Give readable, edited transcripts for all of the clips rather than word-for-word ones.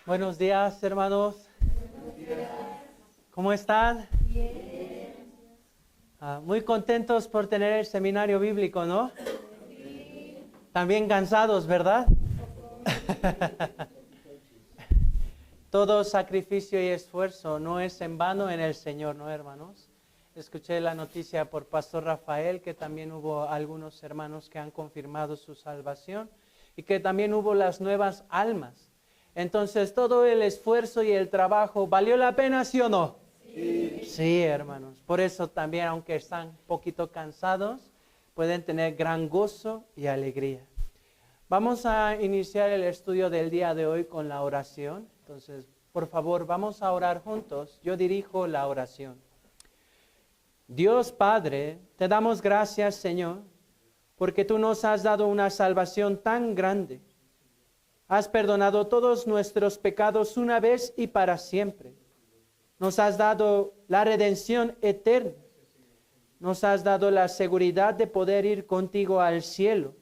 Buenos días, hermanos. ¿Cómo están? Muy contentos por tener el seminario bíblico, ¿no? También cansados, ¿verdad? Todo sacrificio y esfuerzo no es en vano en el Señor, ¿no, hermanos? Escuché la noticia por Pastor Rafael que también hubo algunos hermanos que han confirmado su salvación y que también hubo las nuevas almas. Entonces, todo el esfuerzo y el trabajo, ¿valió la pena, sí o no? Sí. Sí, hermanos. Por eso también, aunque están un poquito cansados, pueden tener gran gozo y alegría. Vamos a iniciar el estudio del día de hoy con la oración. Entonces, por favor, vamos a orar juntos. Yo dirijo la oración. Dios Padre, te damos gracias, Señor, porque tú nos has dado una salvación tan grande. Has perdonado todos nuestros pecados una vez y para siempre. Nos has dado la redención eterna. Nos has dado la seguridad de poder ir contigo al cielo,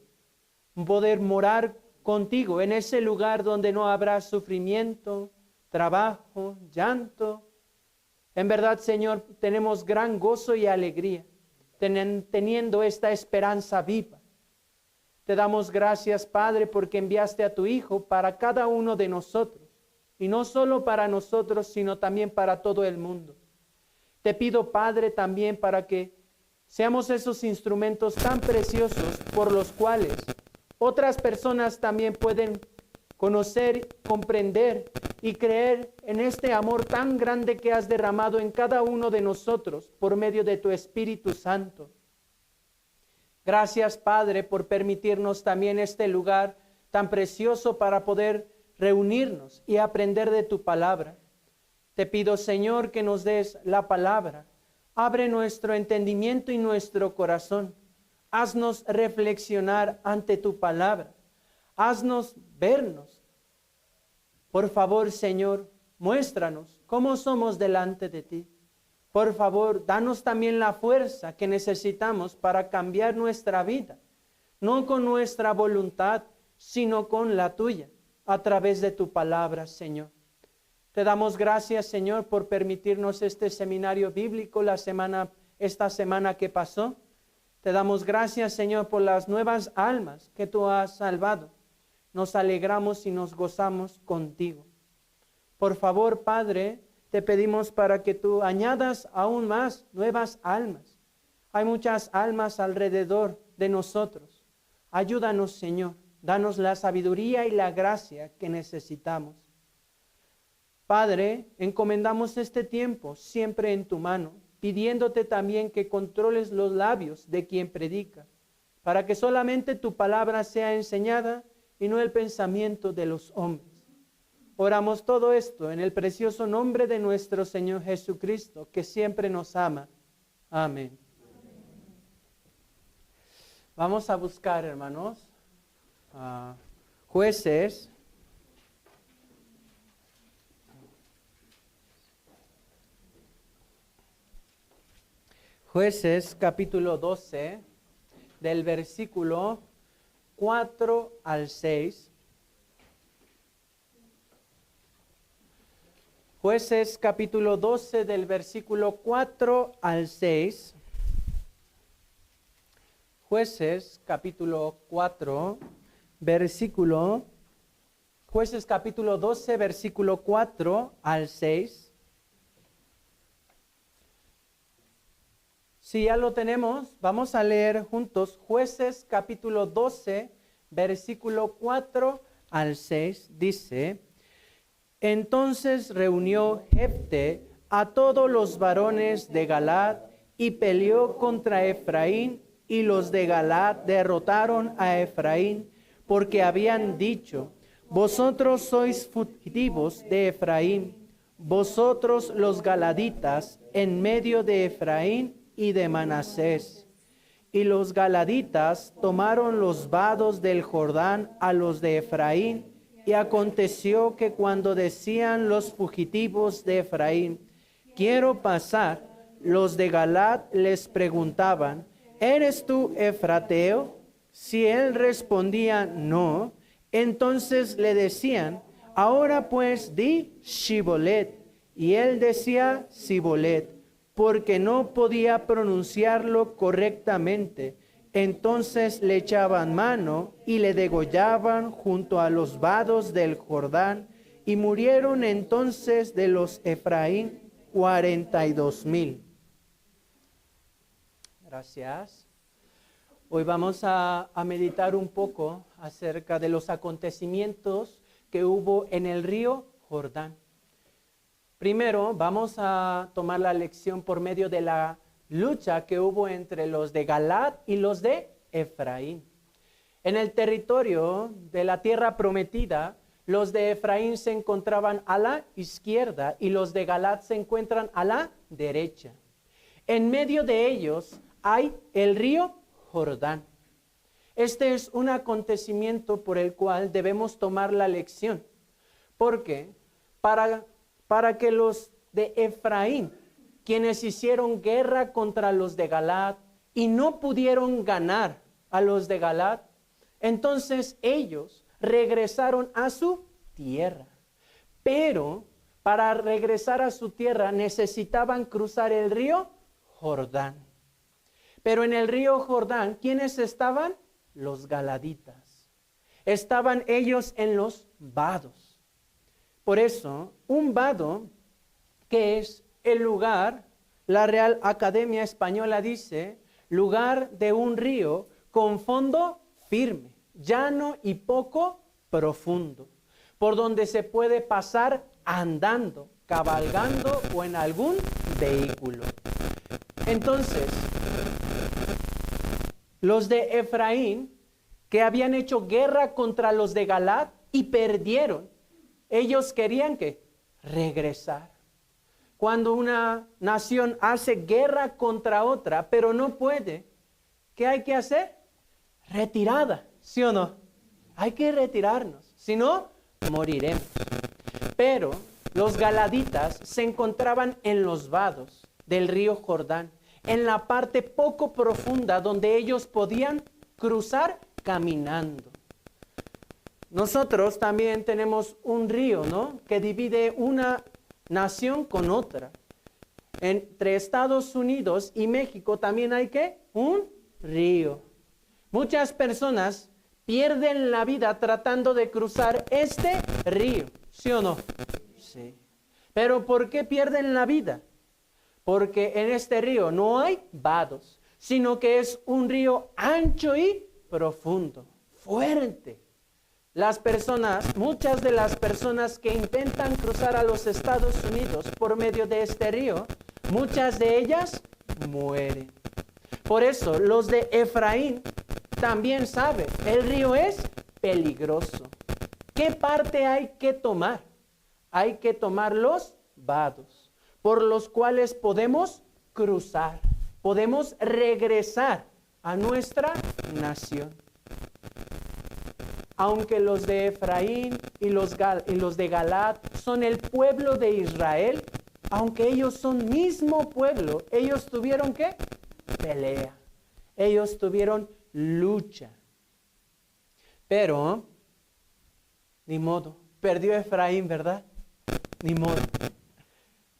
poder morar contigo en ese lugar donde no habrá sufrimiento, trabajo, llanto. En verdad, Señor, tenemos gran gozo y alegría teniendo esta esperanza viva. Te damos gracias, Padre, porque enviaste a tu Hijo para cada uno de nosotros. Y no solo para nosotros, sino también para todo el mundo. Te pido, Padre, también para que seamos esos instrumentos tan preciosos por los cuales otras personas también pueden conocer, comprender y creer en este amor tan grande que has derramado en cada uno de nosotros por medio de tu Espíritu Santo. Gracias, Padre, por permitirnos también este lugar tan precioso para poder reunirnos y aprender de tu palabra. Te pido, Señor, que nos des la palabra. Abre nuestro entendimiento y nuestro corazón. Haznos reflexionar ante tu palabra. Haznos vernos. Por favor, Señor, muéstranos cómo somos delante de ti. Por favor, danos también la fuerza que necesitamos para cambiar nuestra vida, no con nuestra voluntad, sino con la tuya, a través de tu palabra, Señor. Te damos gracias, Señor, por permitirnos este seminario bíblico esta semana que pasó. Te damos gracias, Señor, por las nuevas almas que tú has salvado. Nos alegramos y nos gozamos contigo. Por favor, Padre, te pedimos para que tú añadas aún más nuevas almas. Hay muchas almas alrededor de nosotros. Ayúdanos, Señor. Danos la sabiduría y la gracia que necesitamos. Padre, encomendamos este tiempo siempre en tu mano, pidiéndote también que controles los labios de quien predica, para que solamente tu palabra sea enseñada y no el pensamiento de los hombres. Oramos todo esto en el precioso nombre de nuestro Señor Jesucristo, que siempre nos ama. Amén. Vamos a buscar, hermanos, Jueces. Jueces capítulo 12, del versículo 4 al 6. Jueces capítulo 12 del versículo 4 al 6. Jueces capítulo 4, Jueces capítulo 12, versículo 4 al 6. Si ya lo tenemos, vamos a leer juntos Jueces capítulo 12, versículo 4 al 6. Dice: Entonces reunió Jefte a todos los varones de Galaad y peleó contra Efraín, y los de Galaad derrotaron a Efraín, porque habían dicho: Vosotros sois fugitivos de Efraín, vosotros los galaditas, en medio de Efraín y de Manasés. Y los galaditas tomaron los vados del Jordán a los de Efraín, y aconteció que cuando decían los fugitivos de Efraín: quiero pasar, los de Galaad les preguntaban: ¿eres tú efrateo? Si él respondía no, entonces le decían: ahora pues di Shibolet. Y él decía Sibolet, porque no podía pronunciarlo correctamente. Entonces le echaban mano y le degollaban junto a los vados del Jordán, y murieron entonces de los Efraín 42,000. Gracias. Hoy vamos a meditar un poco acerca de los acontecimientos que hubo en el río Jordán. Primero, vamos a tomar la lección por medio de la lucha que hubo entre los de Galaad y los de Efraín. En el territorio de la tierra prometida, los de Efraín se encontraban a la izquierda y los de Galaad se encuentran a la derecha. En medio de ellos hay el río Jordán. Este es un acontecimiento por el cual debemos tomar la lección, porque para que los de Efraín, quienes hicieron guerra contra los de Galaad y no pudieron ganar a los de Galaad, entonces ellos regresaron a su tierra. Pero para regresar a su tierra necesitaban cruzar el río Jordán. Pero en el río Jordán, ¿quiénes estaban? Los galaditas. Estaban ellos en los vados. Por eso, un vado, que es el lugar, la Real Academia Española dice, lugar de un río con fondo firme, llano y poco profundo, por donde se puede pasar andando, cabalgando o en algún vehículo. Entonces, los de Efraín, que habían hecho guerra contra los de Galaad y perdieron, ellos querían que regresar. Cuando una nación hace guerra contra otra, pero no puede, ¿qué hay que hacer? Retirada, ¿sí o no? Hay que retirarnos, si no, moriremos. Pero los galaditas se encontraban en los vados del río Jordán, en la parte poco profunda donde ellos podían cruzar caminando. Nosotros también tenemos un río, ¿no?, que divide una nación con otra. Entre Estados Unidos y México también hay ¿qué? Un río. Muchas personas pierden la vida tratando de cruzar este río, ¿sí o no? Sí. Pero ¿por qué pierden la vida? Porque en este río no hay vados, sino que es un río ancho y profundo, fuerte. Muchas de las personas que intentan cruzar a los Estados Unidos por medio de este río, muchas de ellas mueren. Por eso los de Efraín también saben, el río es peligroso. ¿Qué parte hay que tomar? Hay que tomar los vados, por los cuales podemos cruzar, podemos regresar a nuestra nación. Aunque los de Efraín y los de Galaad son el pueblo de Israel, aunque ellos son mismo pueblo, ellos tuvieron ¿qué? Pelea. Ellos tuvieron lucha. Pero, ni modo, perdió Efraín, ¿verdad? Ni modo.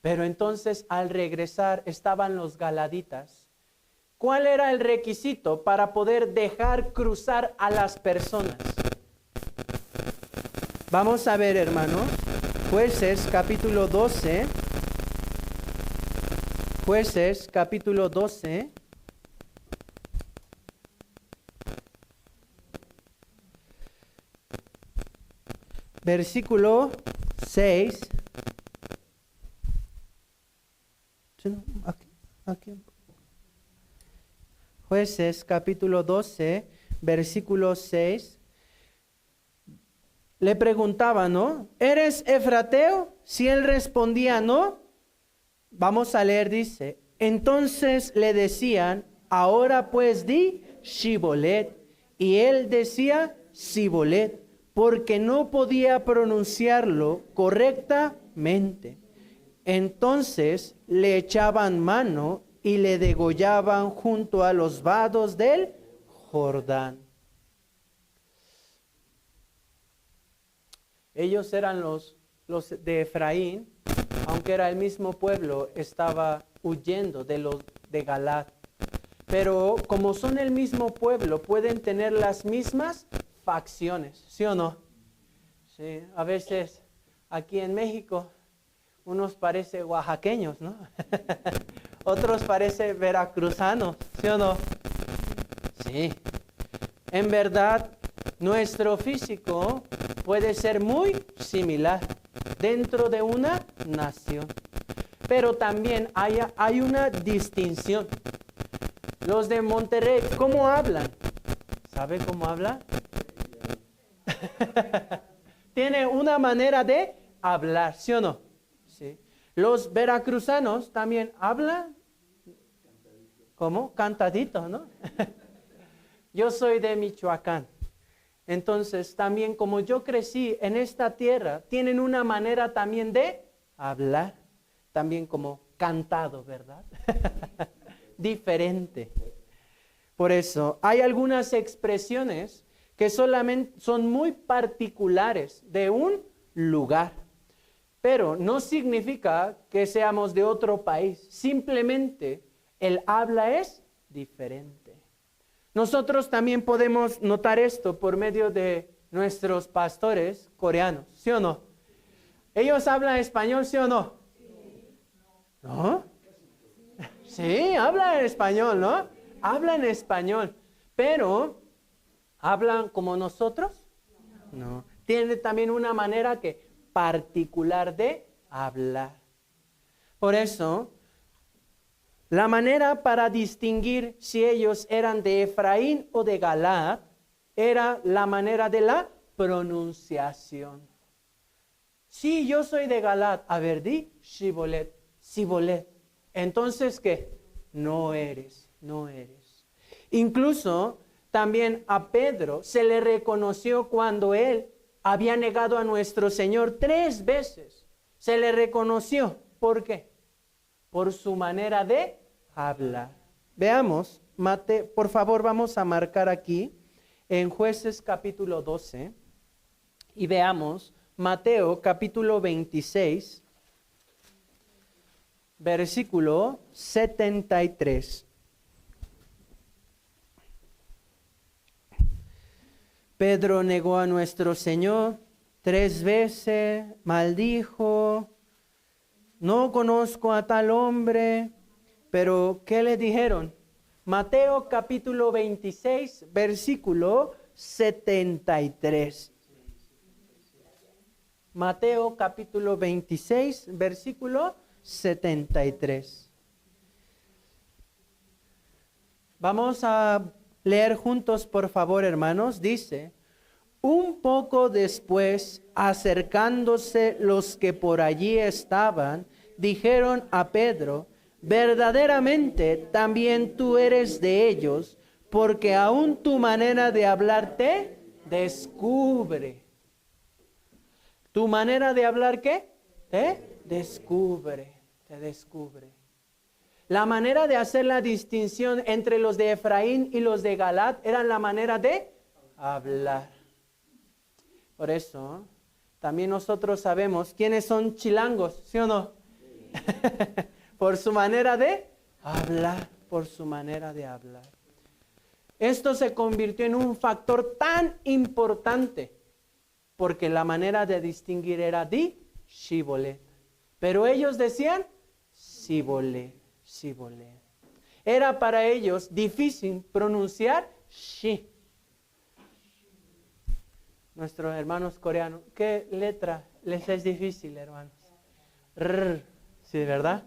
Pero entonces al regresar estaban los galaditas. ¿Cuál era el requisito para poder dejar cruzar a las personas? Vamos a ver, hermanos, Jueces capítulo 12. Jueces capítulo 12. Versículo 6. Aquí. Jueces capítulo 12, versículo 6. Le preguntaba, ¿no? ¿Eres efrateo? Si él respondía, no. Vamos a leer, dice. Entonces le decían, ahora pues di Shibolet. Y él decía Sibolet, porque no podía pronunciarlo correctamente. Entonces le echaban mano y le degollaban junto a los vados del Jordán. Ellos eran los de Efraín, aunque era el mismo pueblo, estaba huyendo de los de Galaad. Pero como son el mismo pueblo, pueden tener las mismas facciones, ¿sí o no? Sí, a veces aquí en México unos parecen oaxaqueños, ¿no? Otros parecen veracruzanos, ¿sí o no? Sí. En verdad, nuestro físico puede ser muy similar dentro de una nación. Pero también hay una distinción. Los de Monterrey, ¿cómo hablan? ¿Sabe cómo hablan? Tiene una manera de hablar, ¿sí o no? Sí. Los veracruzanos también hablan, ¿cómo? Cantadito, ¿no? Yo soy de Michoacán. Entonces, también como yo crecí en esta tierra, tienen una manera también de hablar, también como cantado, ¿verdad? Diferente. Por eso, hay algunas expresiones que solamente son muy particulares de un lugar, pero no significa que seamos de otro país, simplemente el habla es diferente. Nosotros también podemos notar esto por medio de nuestros pastores coreanos, ¿sí o no? ¿Ellos hablan español, sí o no? ¿No? Sí, hablan español, ¿no? Hablan español, pero ¿hablan como nosotros? No. Tiene también una manera particular de hablar. Por eso, la manera para distinguir si ellos eran de Efraín o de Galaad era la manera de la pronunciación. Sí, yo soy de Galaad. A ver, di Shibolet, Sibolet. Entonces, ¿qué? No eres. Incluso también a Pedro se le reconoció cuando él había negado a nuestro Señor 3 veces. Se le reconoció. ¿Por qué? Por su manera de hablar. Veamos, por favor, vamos a marcar aquí en Jueces capítulo 12 y veamos Mateo capítulo 26, versículo 73. Pedro negó a nuestro Señor 3 veces, maldijo, no conozco a tal hombre, pero ¿qué le dijeron? Mateo capítulo 26, versículo 73. Mateo capítulo 26, versículo 73. Vamos a leer juntos, por favor, hermanos. Dice: un poco después, acercándose los que por allí estaban, dijeron a Pedro: verdaderamente también tú eres de ellos, porque aún tu manera de hablar te descubre. ¿Tu manera de hablar qué? Te descubre. La manera de hacer la distinción entre los de Efraín y los de Galaad era la manera de hablar. Por eso, también nosotros sabemos quiénes son chilangos, ¿sí o no? Por su manera de hablar, Esto se convirtió en un factor tan importante, porque la manera de distinguir era di Shibolet. Pero ellos decían Sibolet. Era para ellos difícil pronunciar Shi. Nuestros hermanos coreanos, ¿qué letra les es difícil, hermanos? R, ¿sí, verdad?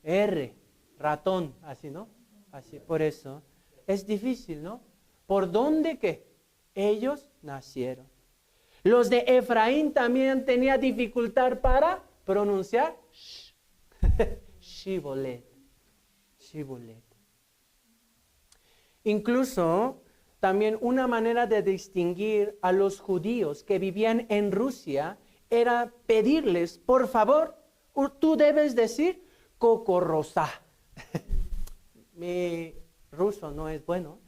R, ratón, así, ¿no? Así, por eso es difícil, ¿no? ¿Por dónde qué? Ellos nacieron. Los de Efraín también tenían dificultad para pronunciar sh. Shibolet. Incluso también una manera de distinguir a los judíos que vivían en Rusia era pedirles, por favor, tú debes decir kokorosá. Mi ruso no es bueno.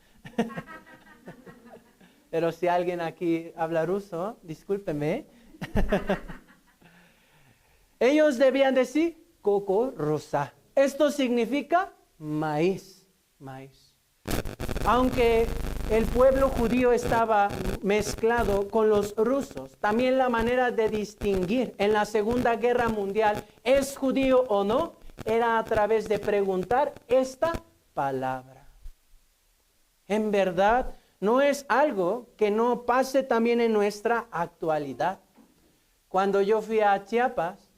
Pero si alguien aquí habla ruso, discúlpeme, Ellos debían decir coco rosa. Esto significa maíz, maíz. Aunque el pueblo judío estaba mezclado con los rusos, también la manera de distinguir en la Segunda Guerra Mundial es judío o no, era a través de preguntar esta palabra. En verdad, no es algo que no pase también en nuestra actualidad. Cuando yo fui a Chiapas,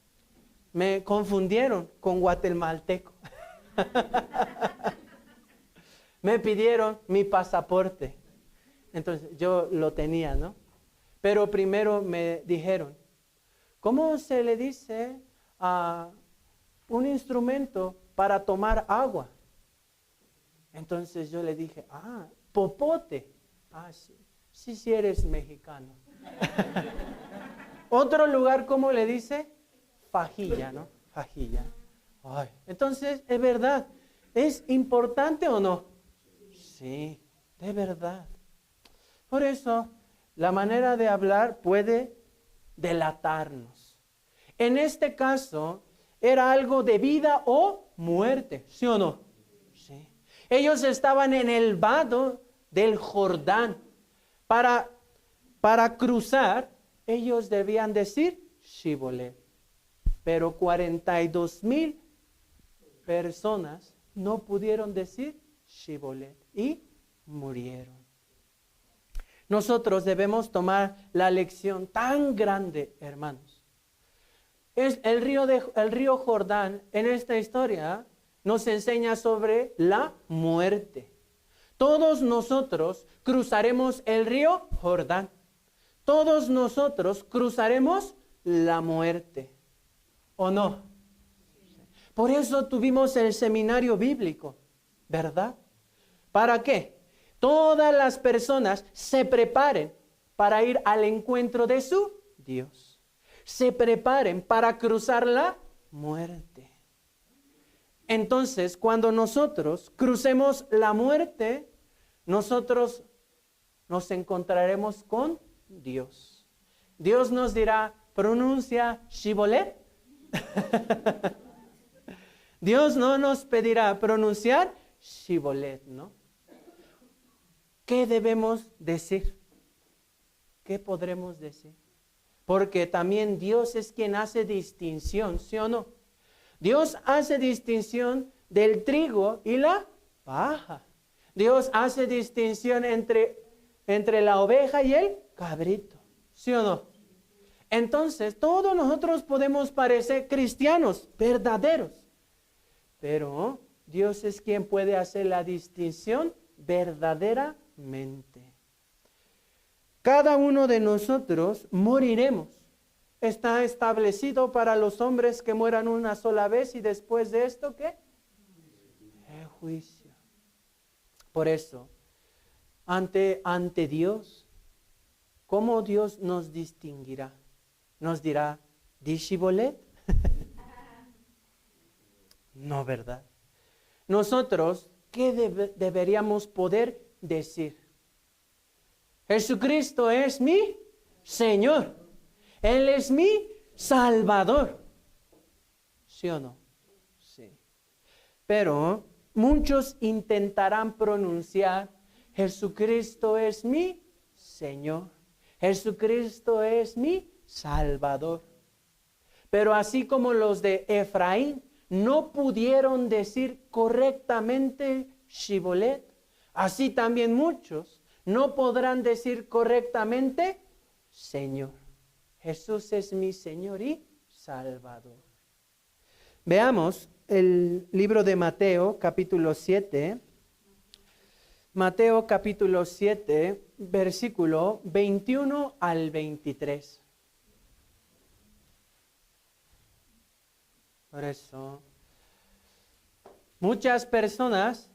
me confundieron con guatemalteco. Me pidieron mi pasaporte. Entonces yo lo tenía, ¿no? Pero primero me dijeron, ¿cómo se le dice a un instrumento para tomar agua? Entonces yo le dije, popote. Sí, sí eres mexicano. Otro lugar, ¿cómo le dice? Fajilla, ¿no? Fajilla. Ay, entonces, es verdad. ¿Es importante o no? Sí, de verdad. Por eso, la manera de hablar puede delatarnos. En este caso, era algo de vida o muerte, ¿sí o no? Sí. Ellos estaban en el vado del Jordán. Para cruzar, ellos debían decir Shibolet. Pero 42,000 personas no pudieron decir Shibolet y murieron. Nosotros debemos tomar la lección tan grande, hermanos. Es el río Jordán en esta historia nos enseña sobre la muerte. Todos nosotros cruzaremos el río Jordán. Todos nosotros cruzaremos la muerte. ¿O no? Por eso tuvimos el seminario bíblico, ¿verdad? ¿Para qué? Todas las personas se preparen para ir al encuentro de su Dios. Se preparen para cruzar la muerte. Entonces, cuando nosotros crucemos la muerte, nosotros nos encontraremos con Dios. Dios nos dirá, pronuncia Shibolet. Dios no nos pedirá pronunciar Shibolet, ¿no? ¿Qué debemos decir? ¿Qué podremos decir? Porque también Dios es quien hace distinción, ¿sí o no? Dios hace distinción del trigo y la paja. Dios hace distinción entre la oveja y el cabrito, ¿sí o no? Entonces, todos nosotros podemos parecer cristianos verdaderos, pero Dios es quien puede hacer la distinción verdaderamente. Cada uno de nosotros moriremos. Está establecido para los hombres que mueran una sola vez y después de esto, ¿qué? El juicio. Por eso, ante Dios, ¿cómo Dios nos distinguirá? ¿Nos dirá, di Shibolet? No, ¿verdad? Nosotros, ¿qué deberíamos poder decir? Jesucristo es mi Señor. Él es mi Salvador. ¿Sí o no? Sí. Pero muchos intentarán pronunciar, Jesucristo es mi Señor. Jesucristo es mi Salvador. Pero así como los de Efraín no pudieron decir correctamente Shibolet, así también muchos no podrán decir correctamente Señor. Jesús es mi Señor y Salvador. Veamos el libro de Mateo, capítulo 7. Mateo, capítulo 7, versículo 21 al 23. Por eso, muchas personas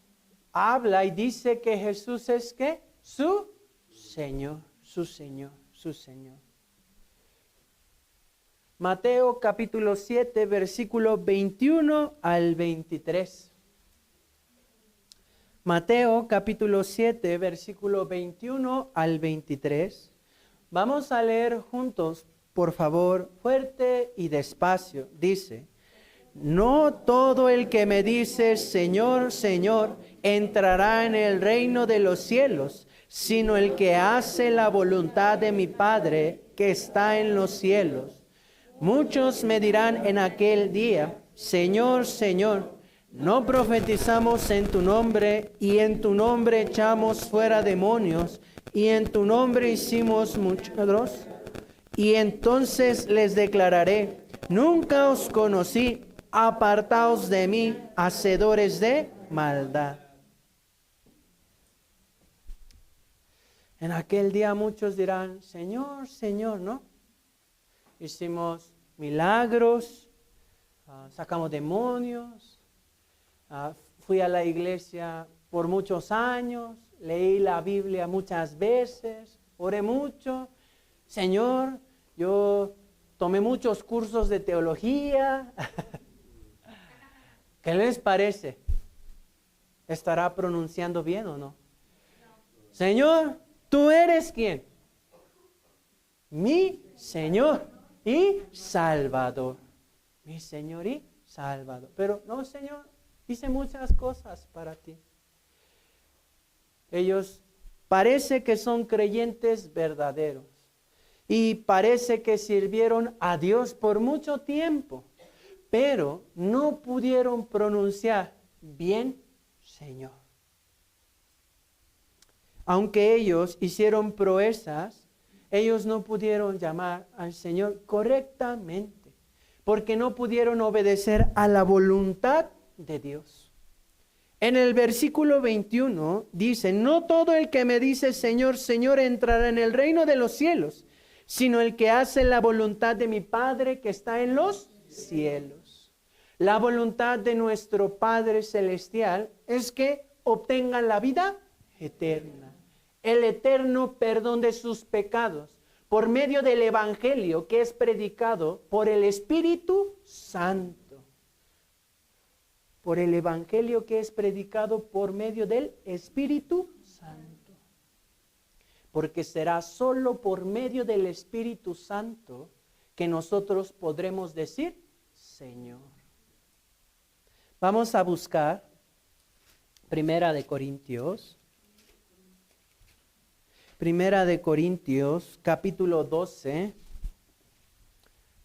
hablan y dicen que Jesús es ¿qué? Su Señor, su Señor, su Señor. Mateo capítulo 7, versículo 21 al 23. Mateo capítulo 7, versículo 21 al 23. Vamos a leer juntos por favor, fuerte y despacio. Dice, no todo el que me dice, Señor, Señor, entrará en el reino de los cielos, sino el que hace la voluntad de mi Padre que está en los cielos. Muchos me dirán en aquel día, Señor, Señor, ¿no profetizamos en tu nombre y en tu nombre echamos fuera demonios y en tu nombre hicimos muchos? Y entonces les declararé, nunca os conocí, apartaos de mí, hacedores de maldad. En aquel día muchos dirán, Señor, Señor, ¿no? Hicimos milagros, sacamos demonios, fui a la iglesia por muchos años, leí la Biblia muchas veces, oré mucho. Señor, yo tomé muchos cursos de teología. ¿Qué les parece? ¿Estará pronunciando bien o no? Señor, ¿tú eres quién? Mi Señor y Salvador. Mi Señor y Salvador. Pero no, Señor, hice muchas cosas para ti. Ellos parece que son creyentes verdaderos y parece que sirvieron a Dios por mucho tiempo, pero no pudieron pronunciar bien Señor. Aunque ellos hicieron proezas, ellos no pudieron llamar al Señor correctamente, porque no pudieron obedecer a la voluntad de Dios. En el versículo 21 dice, no todo el que me dice Señor, Señor entrará en el reino de los cielos, sino el que hace la voluntad de mi Padre que está en los cielos. La voluntad de nuestro Padre Celestial es que obtengan la vida eterna, el eterno perdón de sus pecados, por medio del Evangelio que es predicado por el Espíritu Santo. Por el Evangelio que es predicado por medio del Espíritu Santo. Porque será solo por medio del Espíritu Santo que nosotros podremos decir, Señor. Vamos a buscar Primera de Corintios, capítulo 12,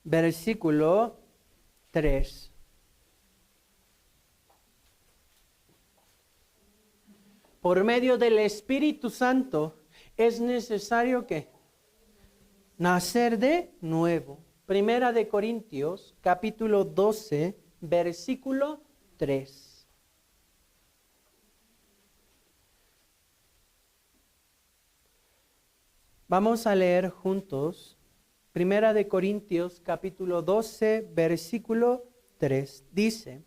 versículo 3. Por medio del Espíritu Santo es necesario que nacer de nuevo. Primera de Corintios, capítulo 12, versículo 3. Vamos a leer juntos Primera de Corintios, capítulo 12, versículo 3. Dice,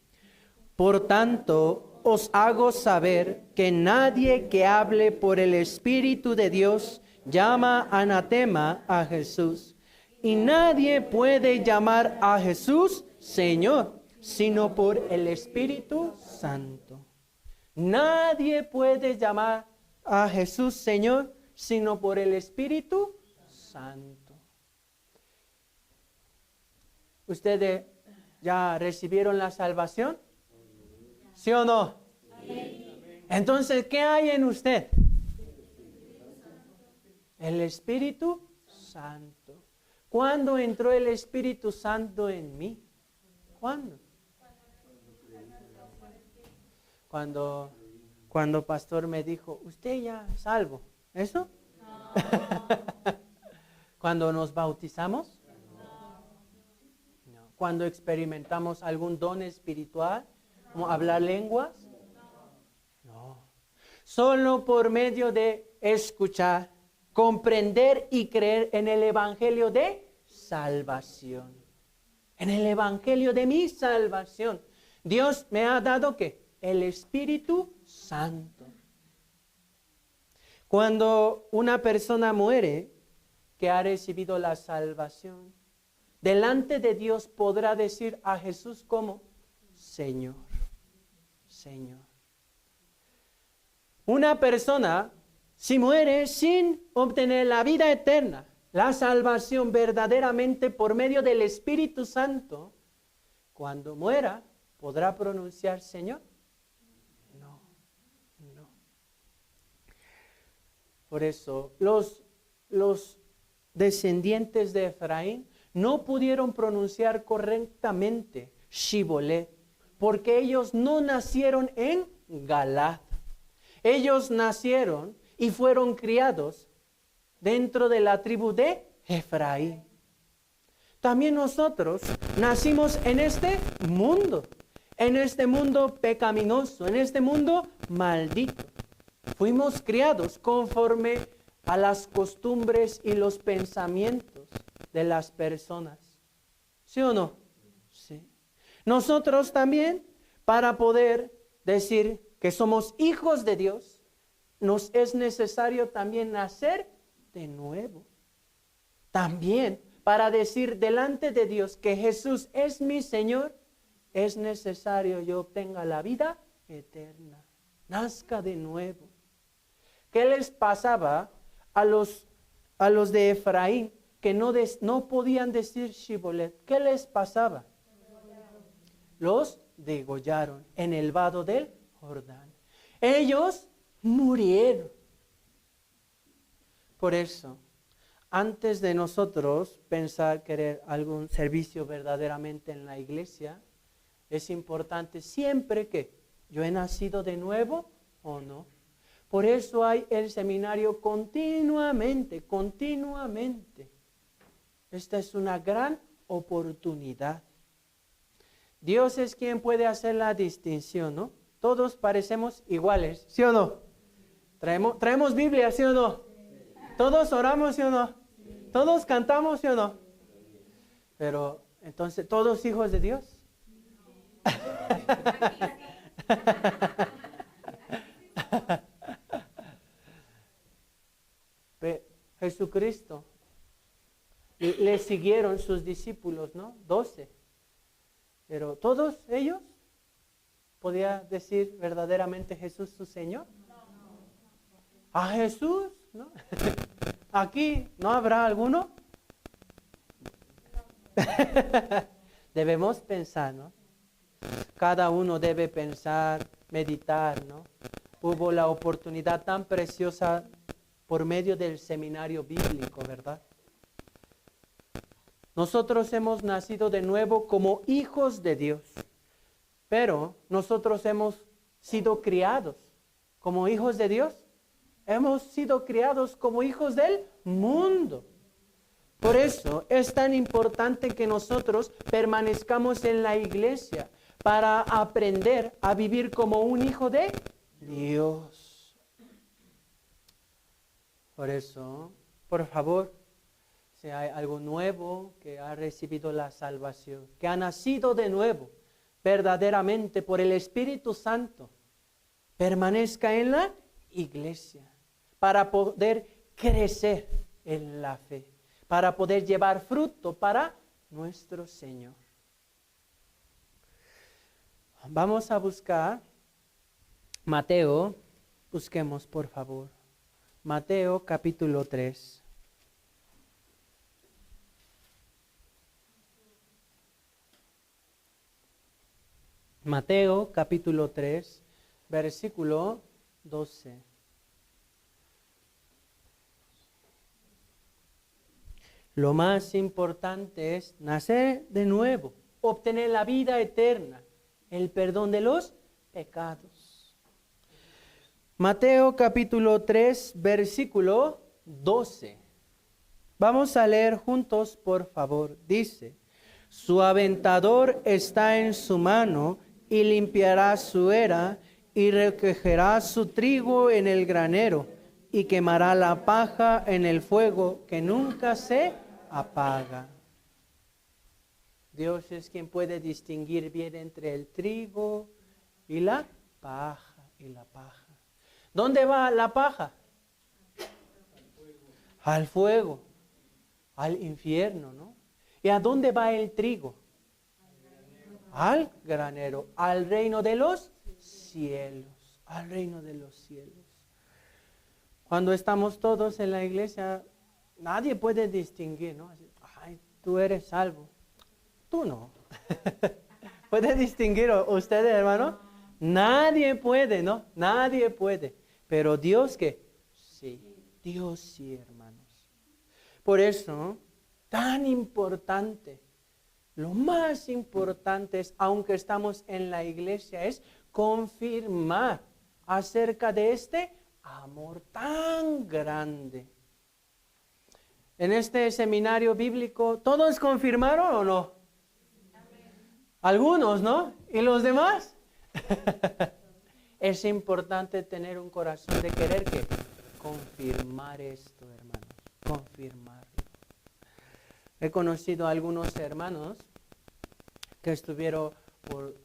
por tanto, os hago saber que nadie que hable por el Espíritu de Dios llama anatema a Jesús. Y nadie puede llamar a Jesús Señor, sino por el Espíritu Santo. Nadie puede llamar a Jesús Señor, sino por el Espíritu Santo. ¿Ustedes ya recibieron la salvación? ¿Sí o no? Entonces, ¿qué hay en usted? El Espíritu Santo. ¿Cuándo entró el Espíritu Santo en mí? ¿Cuándo? Cuando pastor me dijo, usted ya es salvo. ¿Eso? No. ¿Cuando nos bautizamos? No. ¿Cuando experimentamos algún don espiritual? ¿Como hablar lenguas? No. Solo por medio de escuchar, comprender y creer en el Evangelio de salvación. En el Evangelio de mi salvación. Dios me ha dado ¿qué? El Espíritu Santo. Cuando una persona muere que ha recibido la salvación, delante de Dios podrá decir a Jesús como Señor. Señor. Una persona, si muere sin obtener la vida eterna, la salvación verdaderamente por medio del Espíritu Santo, cuando muera, ¿podrá pronunciar Señor? No, no. Por eso, los descendientes de Efraín no pudieron pronunciar correctamente Shibolet, porque ellos no nacieron en Galaad. Ellos nacieron y fueron criados dentro de la tribu de Efraín. También nosotros nacimos en este mundo pecaminoso, en este mundo maldito. Fuimos criados conforme a las costumbres y los pensamientos de las personas. ¿Sí o no? Sí. Nosotros también, para poder decir que somos hijos de Dios, nos es necesario también nacer de nuevo. También, para decir delante de Dios que Jesús es mi Señor, es necesario yo obtenga la vida eterna, nazca de nuevo. ¿Qué les pasaba a los de Efraín que no podían decir Shibolet? ¿Qué les pasaba? Los degollaron en el vado del Jordán. Ellos murieron. Por eso, antes de nosotros pensar querer algún servicio verdaderamente en la iglesia, es importante siempre que yo he nacido de nuevo o no. Por eso hay el seminario continuamente. Esta es una gran oportunidad. Dios es quien puede hacer la distinción, ¿no? Todos parecemos iguales, ¿sí o no? Traemos Biblia, ¿sí o no? Todos oramos, ¿sí o no? Todos cantamos, ¿sí o no? Pero, entonces, ¿todos hijos de Dios? Jesucristo, le siguieron sus discípulos, ¿no? 12. Pero todos ellos, ¿podía decir verdaderamente Jesús su Señor? ¿A Jesús? ¿No? ¿Aquí no habrá alguno? Debemos pensar, ¿no? Cada uno debe pensar, meditar, ¿no? Hubo la oportunidad tan preciosa por medio del seminario bíblico, ¿verdad? Nosotros hemos nacido de nuevo como hijos de Dios, pero nosotros hemos sido criados como hijos de Dios. Hemos sido criados como hijos del mundo. Por eso es tan importante que nosotros permanezcamos en la iglesia para aprender a vivir como un hijo de Dios. Por eso, por favor, si hay algo nuevo que ha recibido la salvación, que ha nacido de nuevo, verdaderamente por el Espíritu Santo, permanezca en la iglesia para poder crecer en la fe, para poder llevar fruto para nuestro Señor. Vamos a buscar Mateo, busquemos por favor. Mateo capítulo 3. Mateo capítulo 3, versículo 12. Lo más importante es nacer de nuevo, obtener la vida eterna, el perdón de los pecados. Mateo capítulo 3, versículo 12. Vamos a leer juntos, por favor. Dice: su aventador está en su mano y limpiará su era y recogerá su trigo en el granero y quemará la paja en el fuego que nunca se apaga. Dios es quien puede distinguir bien entre el trigo y la paja. ¿Dónde va la paja? Al fuego, al infierno, ¿no? ¿Y a dónde va el trigo? Al granero, al reino de los cielos, al reino de los cielos. Cuando estamos todos en la iglesia, nadie puede distinguir, ¿no? Ay, tú eres salvo. Tú no. ¿Puede distinguir ustedes, hermano? Nadie puede, ¿no? Nadie puede. Pero Dios, ¿qué? Sí. Dios sí, hermanos. Por eso, tan importante, lo más importante es, aunque estamos en la iglesia, es confirmar acerca de este amor tan grande. En este seminario bíblico, ¿todos confirmaron o no? Algunos, ¿no? ¿Y los demás? Es importante tener un corazón de querer que confirmar esto, hermanos, confirmarlo. He conocido a algunos hermanos que estuvieron por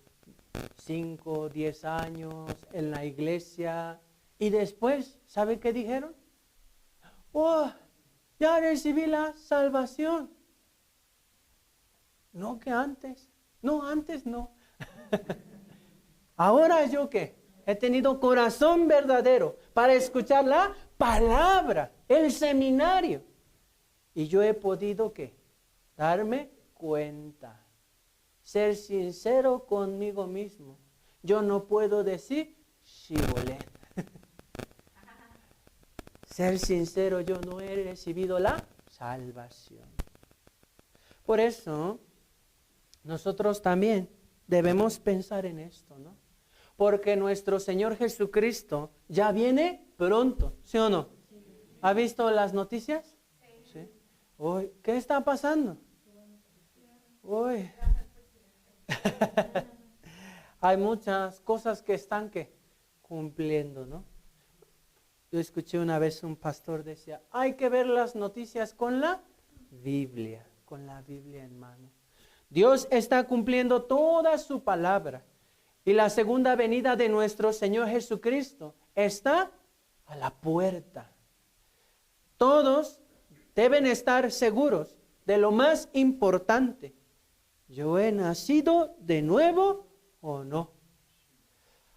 5 o 10 años en la iglesia y después, ¿sabe qué dijeron? Oh, ya recibí la salvación. No que antes. No, antes no. Ahora yo qué? He tenido corazón verdadero para escuchar la palabra, el seminario. Y yo he podido ¿qué? Darme cuenta. Ser sincero conmigo mismo. Yo no puedo decir shibolet. Ser sincero, yo no he recibido la salvación. Por eso, nosotros también debemos pensar en esto, ¿no? Porque nuestro Señor Jesucristo ya viene pronto, ¿sí o no? Sí. ¿Ha visto las noticias? Sí. Uy, ¿qué está pasando? Uy. Hay muchas cosas que están cumpliendo, ¿no? Yo escuché una vez un pastor decía, hay que ver las noticias con la Biblia en mano. Dios está cumpliendo toda su palabra. Y la segunda venida de nuestro Señor Jesucristo está a la puerta. Todos deben estar seguros de lo más importante. ¿Yo he nacido de nuevo o no?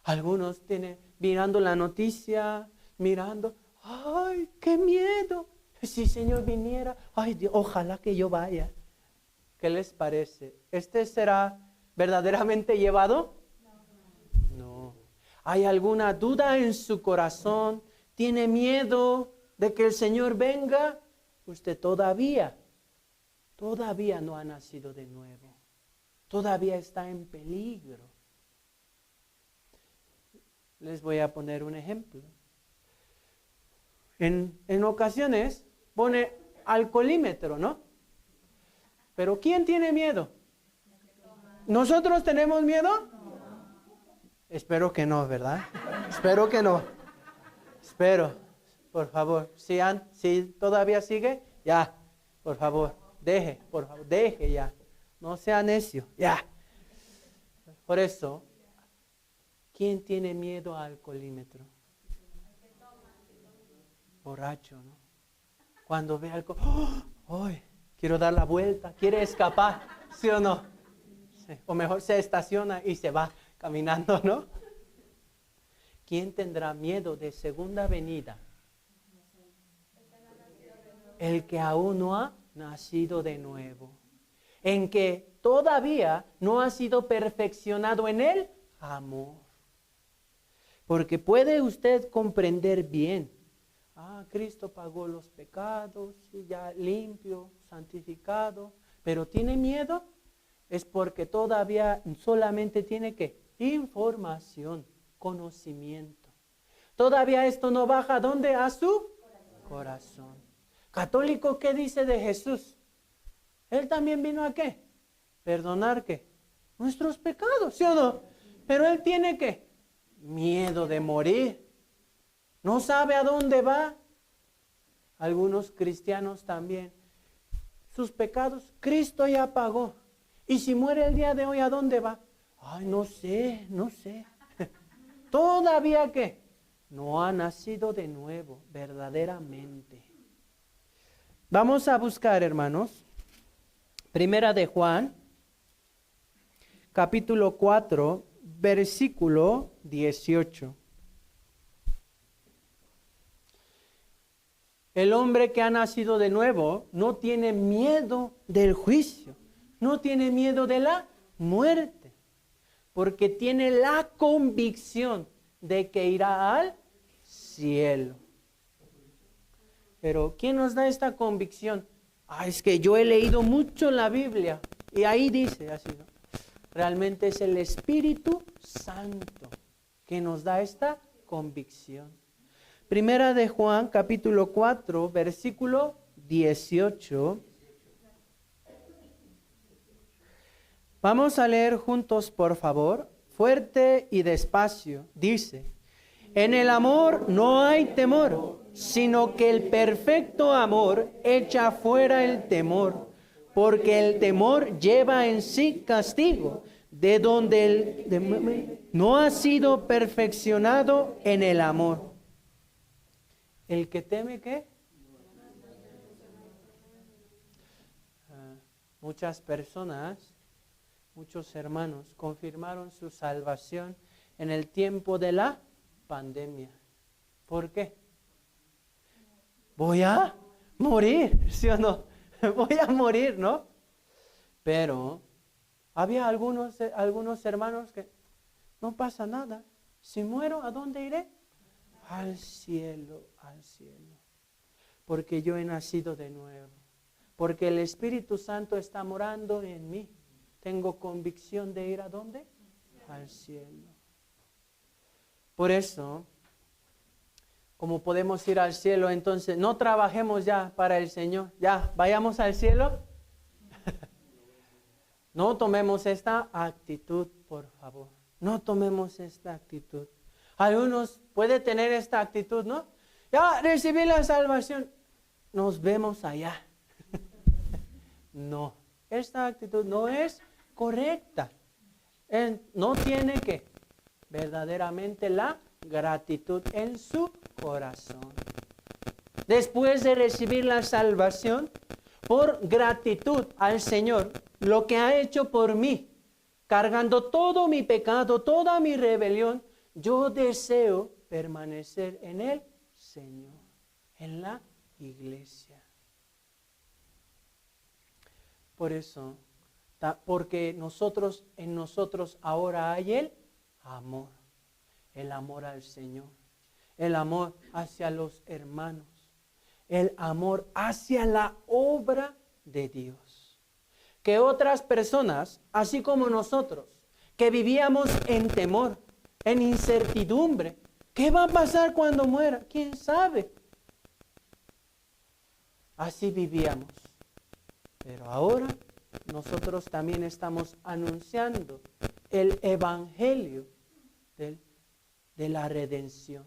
Algunos tienen mirando la noticia, mirando, ¡ay, qué miedo! Si el Señor viniera, ¡ay, Dios, ojalá que yo vaya! ¿Qué les parece? ¿Este será verdaderamente llevado? No. ¿Hay alguna duda en su corazón? ¿Tiene miedo de que el Señor venga? Usted todavía no ha nacido de nuevo. Todavía está en peligro. Les voy a poner un ejemplo. En ocasiones pone alcoholímetro, ¿no? Pero ¿quién tiene miedo? ¿Nosotros tenemos miedo? Espero que no, ¿verdad? Espero que no. Espero, por favor. Si todavía sigue, ya, por favor, deje ya. No sea necio, ya. Por eso, ¿quién tiene miedo al alcoholímetro? Borracho, ¿no? Cuando ve algo, ¡oh! Quiero dar la vuelta, quiere escapar, ¿sí o no? Sí. O mejor se estaciona y se va caminando, ¿no? ¿Quién tendrá miedo de segunda venida? El que aún no ha nacido de nuevo. En que todavía no ha sido perfeccionado en el amor. Porque puede usted comprender bien. Cristo pagó los pecados y ya limpio, santificado. Pero ¿tiene miedo? Es porque todavía solamente tiene información, conocimiento. Todavía esto no baja ¿a dónde? A su corazón. Católico, ¿qué dice de Jesús? Él también vino a ¿qué? Perdonar ¿qué? Nuestros pecados, ¿sí o no? Pero él tiene ¿qué? Miedo de morir. No sabe a dónde va. Algunos cristianos también. Sus pecados, Cristo ya pagó. Y si muere el día de hoy, ¿a dónde va? Ay, no sé. Todavía ¿qué? No ha nacido de nuevo, verdaderamente. Vamos a buscar, hermanos, Primera de Juan, capítulo 4, versículo 18. El hombre que ha nacido de nuevo no tiene miedo del juicio, no tiene miedo de la muerte, porque tiene la convicción de que irá al cielo. Pero ¿quién nos da esta convicción? Es que yo he leído mucho la Biblia y ahí dice así, ¿no? Realmente es el Espíritu Santo que nos da esta convicción. Primera de Juan, capítulo 4, versículo 18. Vamos a leer juntos, por favor, fuerte y despacio. Dice, en el amor no hay temor, sino que el perfecto amor echa fuera el temor, porque el temor lleva en sí castigo, de donde no ha sido perfeccionado en el amor. ¿El que teme qué? Muchas personas, muchos hermanos confirmaron su salvación en el tiempo de la pandemia. ¿Por qué? Voy a morir, ¿sí o no? Voy a morir, ¿no? Pero había algunos hermanos que no pasa nada. Si muero, ¿a dónde iré? Al cielo, al cielo. Porque yo he nacido de nuevo. Porque el Espíritu Santo está morando en mí. Tengo convicción de ir ¿a dónde? Al cielo. Por eso, como podemos ir al cielo, entonces no trabajemos ya para el Señor. Ya, vayamos al cielo. No tomemos esta actitud, por favor. No tomemos esta actitud. Algunos pueden tener esta actitud, ¿no? Ya recibí la salvación. Nos vemos allá. No, esta actitud no es correcta. No tiene que verdaderamente la gratitud en su corazón. Después de recibir la salvación, por gratitud al Señor, lo que ha hecho por mí, cargando todo mi pecado, toda mi rebelión, yo deseo permanecer en el Señor, en la iglesia. Por eso, porque en nosotros ahora hay el amor al Señor, el amor hacia los hermanos, el amor hacia la obra de Dios. Que otras personas, así como nosotros, que vivíamos en temor, en incertidumbre, ¿qué va a pasar cuando muera? ¿Quién sabe? Así vivíamos. Pero ahora nosotros también estamos anunciando el evangelio de la redención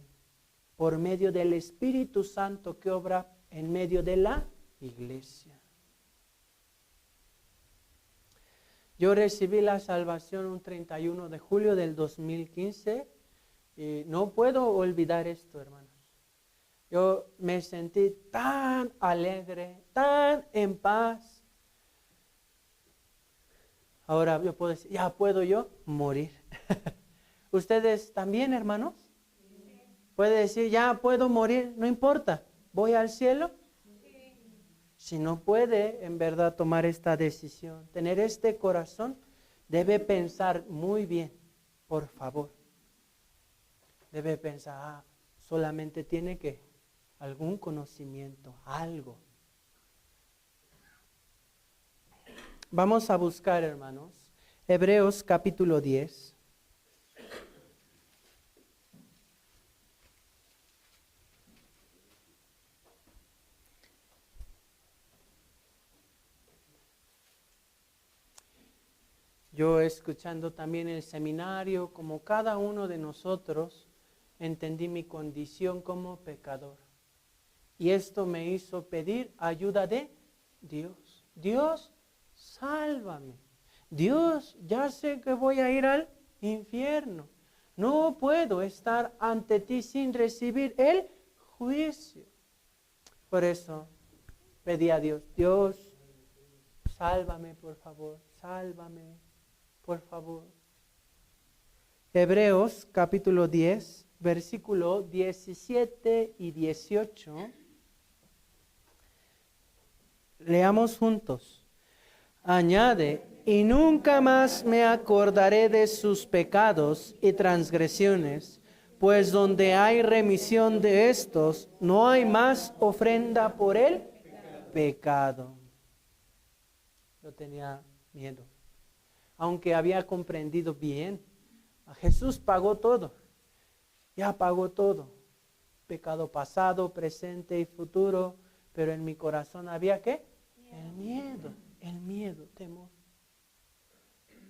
por medio del Espíritu Santo que obra en medio de la iglesia. Yo recibí la salvación un 31 de julio del 2015 y no puedo olvidar esto, hermanos. Yo me sentí tan alegre, tan en paz. Ahora yo puedo decir, ya puedo yo morir. ¿Ustedes también, hermanos? Sí. ¿Puede decir, ya puedo morir? No importa, ¿voy al cielo? Sí. Si no puede, en verdad, tomar esta decisión, tener este corazón, debe pensar muy bien, por favor. Debe pensar, solamente tiene que algún conocimiento, algo. Vamos a buscar, hermanos, Hebreos capítulo 10. Yo escuchando también el seminario, como cada uno de nosotros, entendí mi condición como pecador. Y esto me hizo pedir ayuda de Dios. Dios, sálvame. Dios, ya sé que voy a ir al infierno. No puedo estar ante ti sin recibir el juicio. Por eso pedí a Dios, Dios, sálvame por favor, sálvame por favor. Hebreos capítulo 10, versículo 17 y 18. Leamos juntos. Añade, y nunca más me acordaré de sus pecados y transgresiones, pues donde hay remisión de estos, no hay más ofrenda por el pecado. Yo tenía miedo, aunque había comprendido bien. Jesús pagó todo, ya pagó todo. Pecado pasado, presente y futuro, pero en mi corazón había ¿qué? El miedo, temor.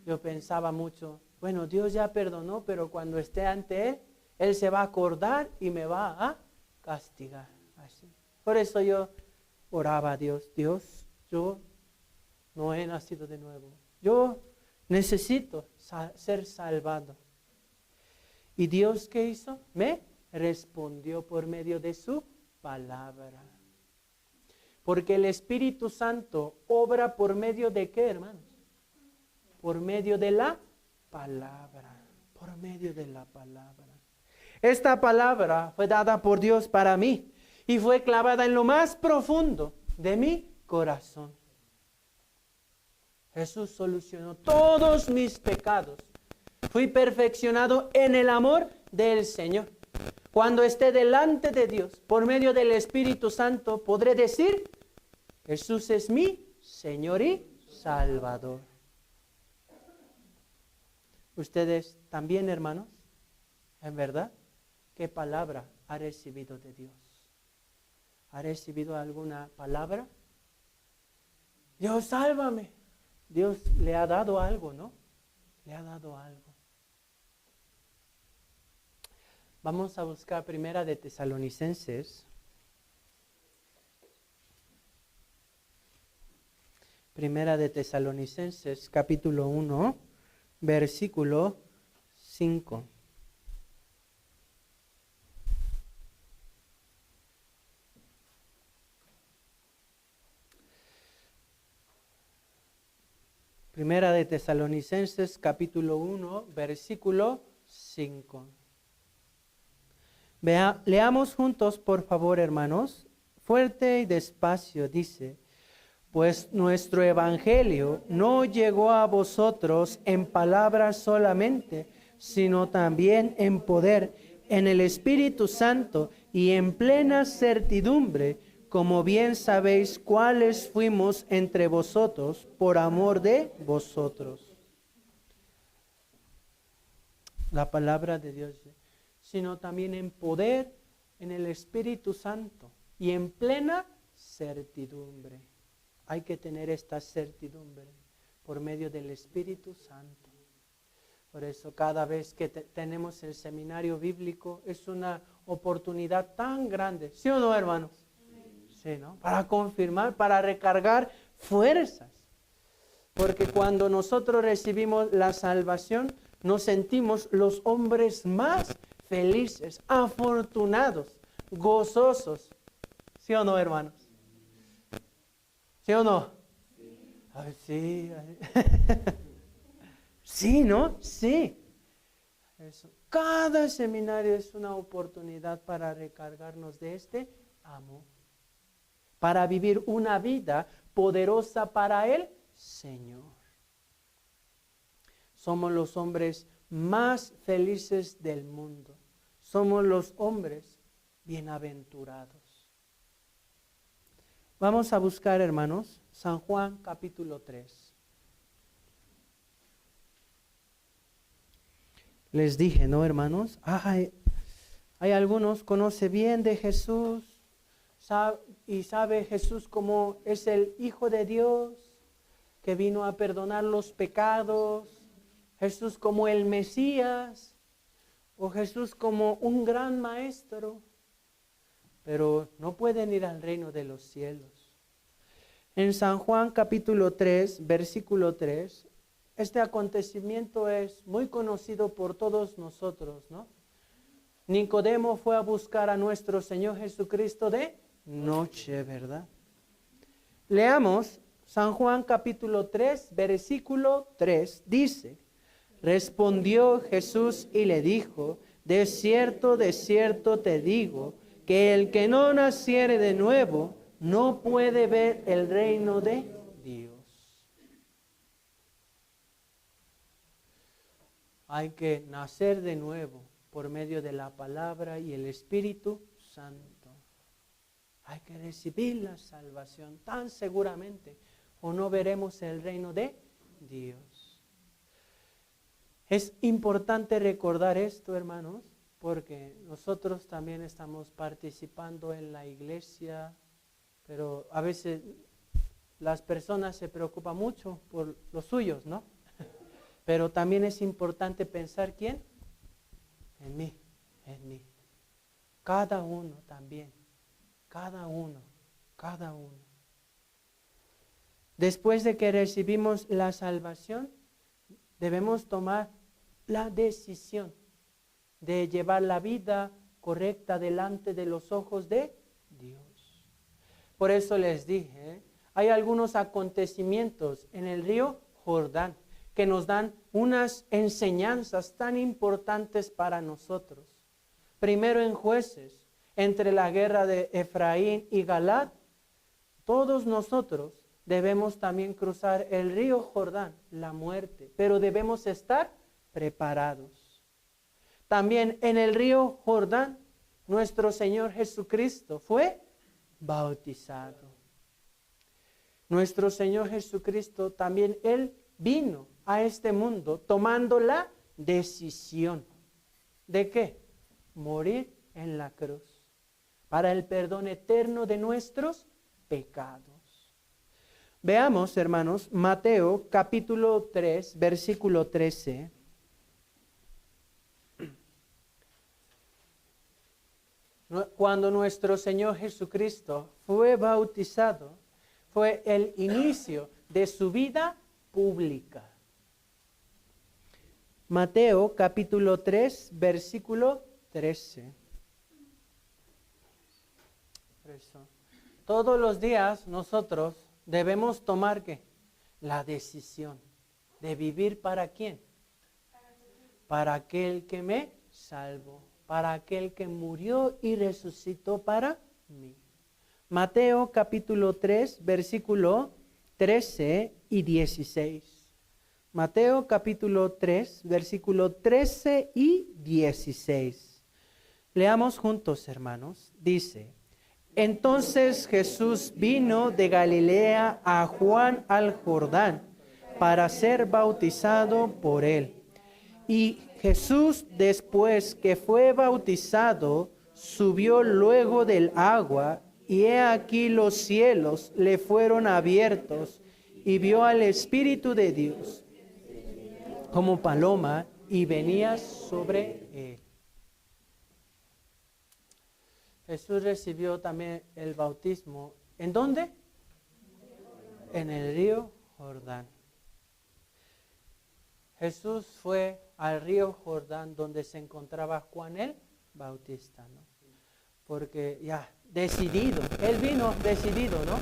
Yo pensaba mucho, bueno, Dios ya perdonó, pero cuando esté ante Él, Él se va a acordar y me va a castigar. Así. Por eso yo oraba a Dios, Dios, yo no he nacido de nuevo. Yo necesito ser salvado. ¿Y Dios qué hizo? Me respondió por medio de su palabra. Porque el Espíritu Santo obra por medio de ¿qué, hermanos? Por medio de la palabra. Por medio de la palabra. Esta palabra fue dada por Dios para mí y fue clavada en lo más profundo de mi corazón. Jesús solucionó todos mis pecados. Fui perfeccionado en el amor del Señor. Cuando esté delante de Dios, por medio del Espíritu Santo, podré decir, Jesús es mi Señor y Salvador. Ustedes también, hermanos, en verdad, ¿qué palabra ha recibido de Dios? ¿Ha recibido alguna palabra? Dios, sálvame. Dios le ha dado algo, ¿no? Le ha dado algo. Vamos a buscar Primera de Tesalonicenses. Primera de Tesalonicenses, capítulo 1, versículo 5. Primera de Tesalonicenses, capítulo 1, versículo 5. Leamos juntos, por favor, hermanos. Fuerte y despacio dice, pues nuestro evangelio no llegó a vosotros en palabras solamente, sino también en poder, en el Espíritu Santo y en plena certidumbre, como bien sabéis cuáles fuimos entre vosotros por amor de vosotros. La palabra de Dios, sino también en poder, en el Espíritu Santo y en plena certidumbre. Hay que tener esta certidumbre por medio del Espíritu Santo. Por eso cada vez que tenemos el seminario bíblico es una oportunidad tan grande. ¿Sí o no, hermanos? Sí, ¿no? Para confirmar, para recargar fuerzas. Porque cuando nosotros recibimos la salvación, nos sentimos los hombres más felices, afortunados, gozosos. ¿Sí o no, hermanos? ¿Sí o no? Ay, sí. Sí, ¿no? Sí. Eso. Cada seminario es una oportunidad para recargarnos de este amor. Para vivir una vida poderosa para el Señor. Somos los hombres más felices del mundo. Somos los hombres bienaventurados. Vamos a buscar, hermanos, San Juan capítulo 3. Les dije, ¿no, hermanos? Hay algunos conocen bien de Jesús y sabe Jesús como es el Hijo de Dios que vino a perdonar los pecados, Jesús como el Mesías o Jesús como un gran maestro. Pero no pueden ir al reino de los cielos. En San Juan capítulo 3, versículo 3, este acontecimiento es muy conocido por todos nosotros, ¿no? Nicodemo fue a buscar a nuestro Señor Jesucristo de noche, ¿verdad? Leamos San Juan capítulo 3, versículo 3, dice, respondió Jesús y le dijo, de cierto te digo, que el que no naciere de nuevo no puede ver el reino de Dios. Hay que nacer de nuevo por medio de la palabra y el Espíritu Santo. Hay que recibir la salvación tan seguramente o no veremos el reino de Dios. Es importante recordar esto, hermanos, porque nosotros también estamos participando en la iglesia, pero a veces las personas se preocupan mucho por los suyos, ¿no? Pero también es importante pensar, ¿quién? En mí, en mí. Cada uno también, cada uno. Después de que recibimos la salvación, debemos tomar la decisión de llevar la vida correcta delante de los ojos de Dios. Por eso les dije, hay algunos acontecimientos en el río Jordán que nos dan unas enseñanzas tan importantes para nosotros. Primero en Jueces, entre la guerra de Efraín y Galaad, todos nosotros debemos también cruzar el río Jordán, la muerte, pero debemos estar preparados. También en el río Jordán, nuestro Señor Jesucristo fue bautizado. Nuestro Señor Jesucristo también, Él vino a este mundo tomando la decisión. ¿De qué? Morir en la cruz para el perdón eterno de nuestros pecados. Veamos, hermanos, Mateo capítulo 3, versículo 13. Cuando nuestro Señor Jesucristo fue bautizado, fue el inicio de su vida pública. Mateo capítulo 3, versículo 13. Todos los días nosotros debemos tomar ¿qué? La decisión de vivir ¿para quién? Para aquel que me salvó, para aquel que murió y resucitó para mí. Mateo capítulo 3, versículo 13 y 16. Mateo capítulo 3, versículo 13 y 16. Leamos juntos, hermanos. Dice: entonces Jesús vino de Galilea a Juan al Jordán para ser bautizado por él. Y Jesús, después que fue bautizado, subió luego del agua, y he aquí los cielos le fueron abiertos, y vio al Espíritu de Dios como paloma, y venía sobre él. Jesús recibió también el bautismo. ¿En dónde? En el río Jordán. Jesús fue al río Jordán donde se encontraba Juan el Bautista, ¿no? Porque ya decidido, él vino decidido, ¿no?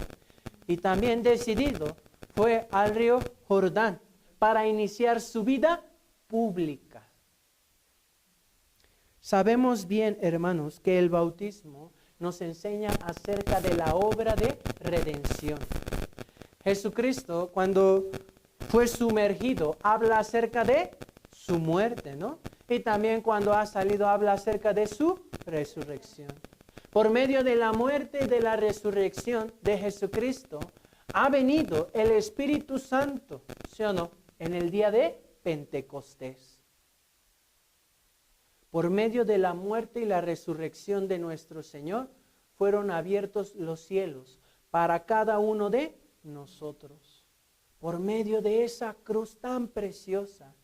Y también decidido fue al río Jordán para iniciar su vida pública. Sabemos bien, hermanos, que el bautismo nos enseña acerca de la obra de redención. Jesucristo, cuando fue sumergido, habla acerca de su muerte, ¿no? Y también cuando ha salido, habla acerca de su resurrección. Por medio de la muerte y de la resurrección de Jesucristo, ha venido el Espíritu Santo, ¿sí o no? En el día de Pentecostés. Por medio de la muerte y la resurrección de nuestro Señor, fueron abiertos los cielos para cada uno de nosotros. Por medio de esa cruz tan preciosa,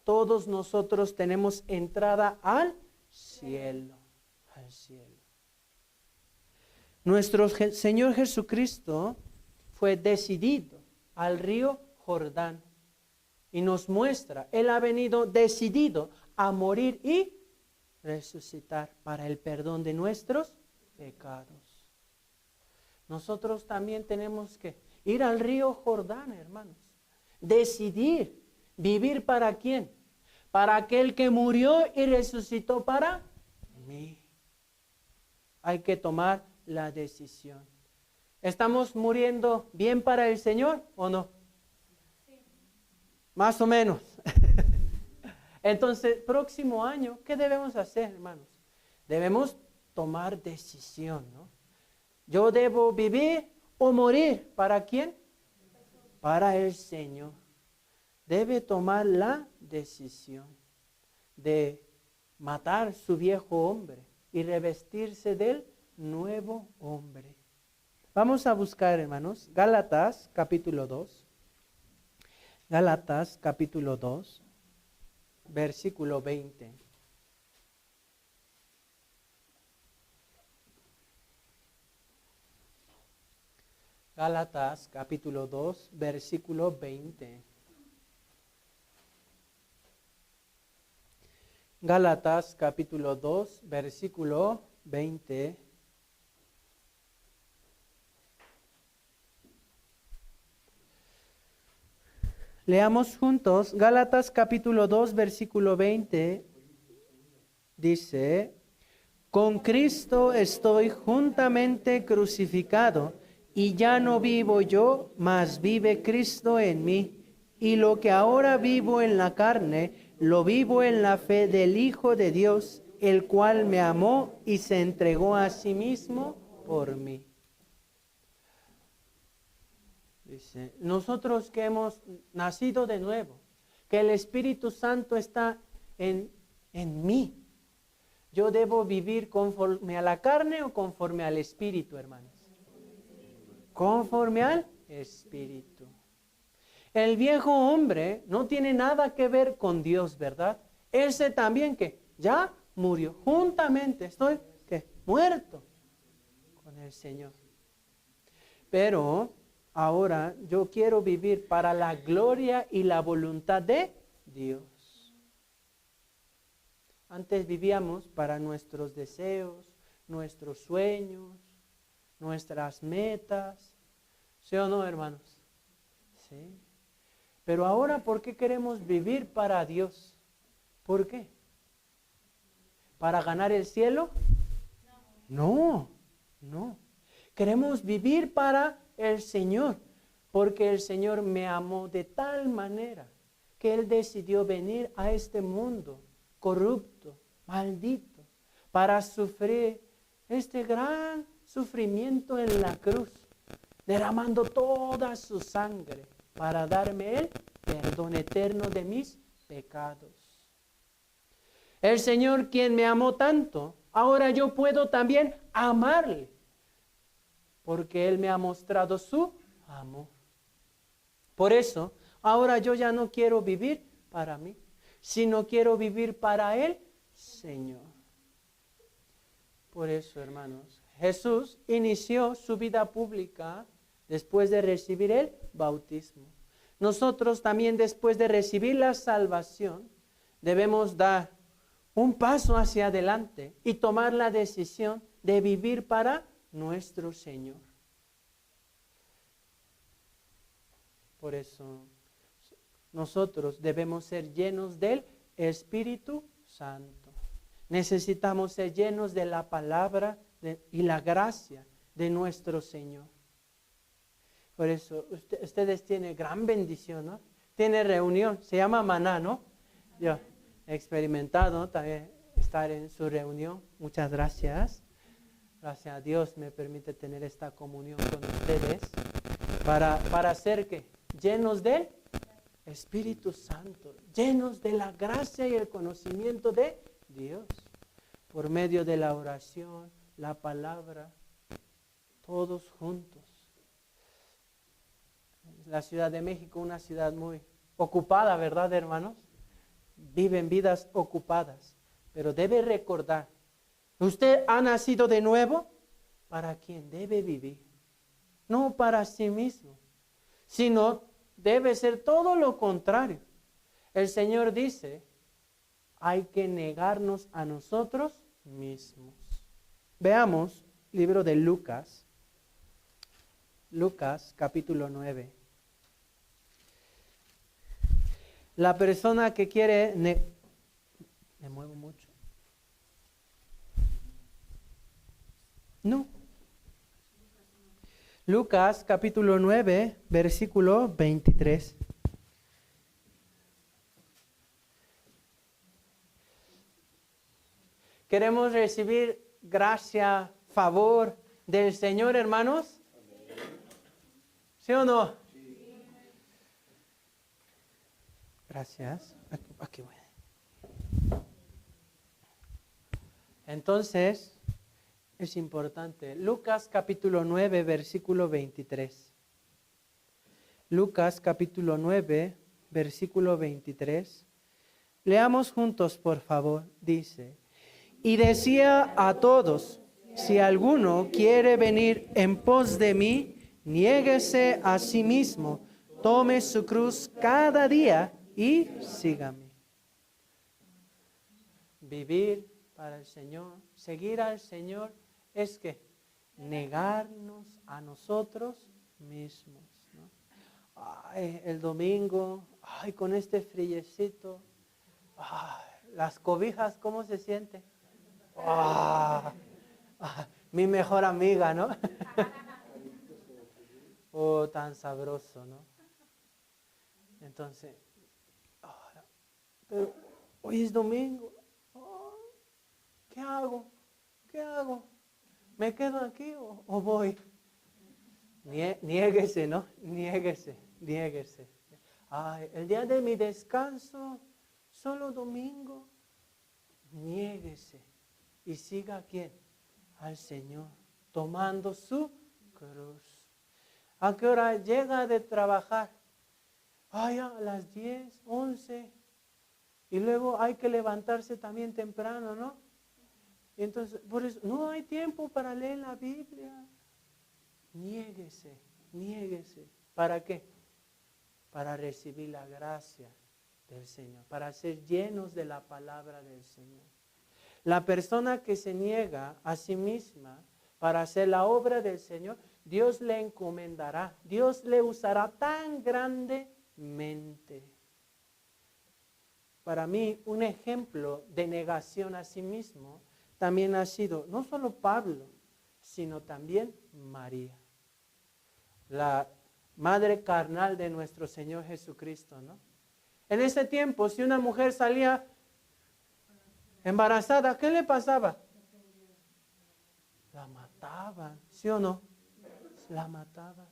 todos nosotros tenemos entrada al cielo, al cielo. Nuestro Señor Jesucristo fue decidido al río Jordán y nos muestra, Él ha venido decidido a morir y resucitar para el perdón de nuestros pecados. Nosotros también tenemos que ir al río Jordán, hermanos. Decidir vivir ¿para quién? Para aquel que murió y resucitó para mí. Hay que tomar la decisión. ¿Estamos muriendo bien para el Señor o no? Más o menos. Entonces, próximo año, ¿qué debemos hacer, hermanos? Debemos tomar decisión, ¿no? Yo debo vivir o morir. ¿Para quién? Para el Señor. Debe tomar la decisión de matar su viejo hombre y revestirse del nuevo hombre. Vamos a buscar, hermanos, Gálatas capítulo 2. Gálatas capítulo 2, versículo 20. Gálatas capítulo 2, versículo 20. Gálatas capítulo 2, versículo 20. Leamos juntos. Gálatas capítulo 2, versículo 20. Dice: con Cristo estoy juntamente crucificado, y ya no vivo yo, mas vive Cristo en mí. Y lo que ahora vivo en la carne, lo vivo en la fe del Hijo de Dios, el cual me amó y se entregó a sí mismo por mí. Dice, nosotros que hemos nacido de nuevo, que el Espíritu Santo está en mí, ¿yo debo vivir conforme a la carne o conforme al Espíritu, hermanos? Conforme al Espíritu. El viejo hombre no tiene nada que ver con Dios, ¿verdad? Ese también que ya murió. Juntamente estoy muerto con el Señor. Pero ahora yo quiero vivir para la gloria y la voluntad de Dios. Antes vivíamos para nuestros deseos, nuestros sueños, nuestras metas. ¿Sí o no, hermanos? Sí. Pero ahora, ¿por qué queremos vivir para Dios? ¿Por qué? ¿Para ganar el cielo? No, no. Queremos vivir para el Señor, porque el Señor me amó de tal manera que Él decidió venir a este mundo corrupto, maldito, para sufrir este gran sufrimiento en la cruz, derramando toda su sangre para darme el perdón eterno de mis pecados. El Señor, quien me amó tanto, ahora yo puedo también amarle, porque Él me ha mostrado su amor. Por eso, ahora yo ya no quiero vivir para mí, sino quiero vivir para el Señor. Por eso, hermanos, Jesús inició su vida pública después de recibir el bautismo. Nosotros también, después de recibir la salvación, debemos dar un paso hacia adelante y tomar la decisión de vivir para nuestro Señor. Por eso nosotros debemos ser llenos del Espíritu Santo. Necesitamos ser llenos de la palabra y la gracia de nuestro Señor. Por eso ustedes tienen gran bendición, ¿no? Tiene reunión, se llama Maná, ¿no? Yo he experimentado también estar en su reunión. Muchas gracias. Gracias a Dios me permite tener esta comunión con ustedes para ser ¿qué? Llenos del Espíritu Santo, llenos de la gracia y el conocimiento de Dios, por medio de la oración, la palabra, todos juntos. La Ciudad de México, una ciudad muy ocupada, ¿verdad, hermanos? Viven vidas ocupadas, pero debe recordar, usted ha nacido de nuevo, ¿para quién debe vivir? No para sí mismo, sino debe ser todo lo contrario. El Señor dice, hay que negarnos a nosotros mismos. Veamos libro de Lucas, Lucas capítulo 9. La persona que quiere... ¿Me muevo mucho? No. Lucas capítulo 9, versículo 23. ¿Queremos recibir gracia, favor del Señor, hermanos? ¿Sí o no? Gracias. Aquí voy. Entonces, es importante. Lucas capítulo 9, versículo 23. Lucas capítulo 9, versículo 23. Leamos juntos, por favor. Dice, y decía a todos, si alguno quiere venir en pos de mí, niéguese a sí mismo, tome su cruz cada día y sígame. Vivir para el Señor, seguir al Señor, es que negarnos a nosotros mismos, ¿no? Ay, el domingo, ay, con este friecito, ay, las cobijas, ¿cómo se siente? Ah, mi mejor amiga, ¿no? Oh, tan sabroso, ¿no? Entonces, pero hoy es domingo. Oh, ¿qué hago? ¿Qué hago? ¿Me quedo aquí o voy? Niéguese, ¿no? Niéguese, niéguese. Ay, el día de mi descanso, solo domingo. Niéguese y siga a quién, al Señor, tomando su cruz. ¿A qué hora llega de trabajar? Ay, a las 10, 11. Y luego hay que levantarse también temprano, ¿no? Y entonces, por eso, no hay tiempo para leer la Biblia. Niéguese, niéguese. ¿Para qué? Para recibir la gracia del Señor, para ser llenos de la palabra del Señor. La persona que se niega a sí misma para hacer la obra del Señor, Dios le encomendará, Dios le usará tan grandemente. Para mí, un ejemplo de negación a sí mismo también ha sido no solo Pablo, sino también María, la madre carnal de nuestro Señor Jesucristo, ¿no? En ese tiempo, si una mujer salía embarazada, ¿qué le pasaba? La mataban, ¿sí o no? La mataban.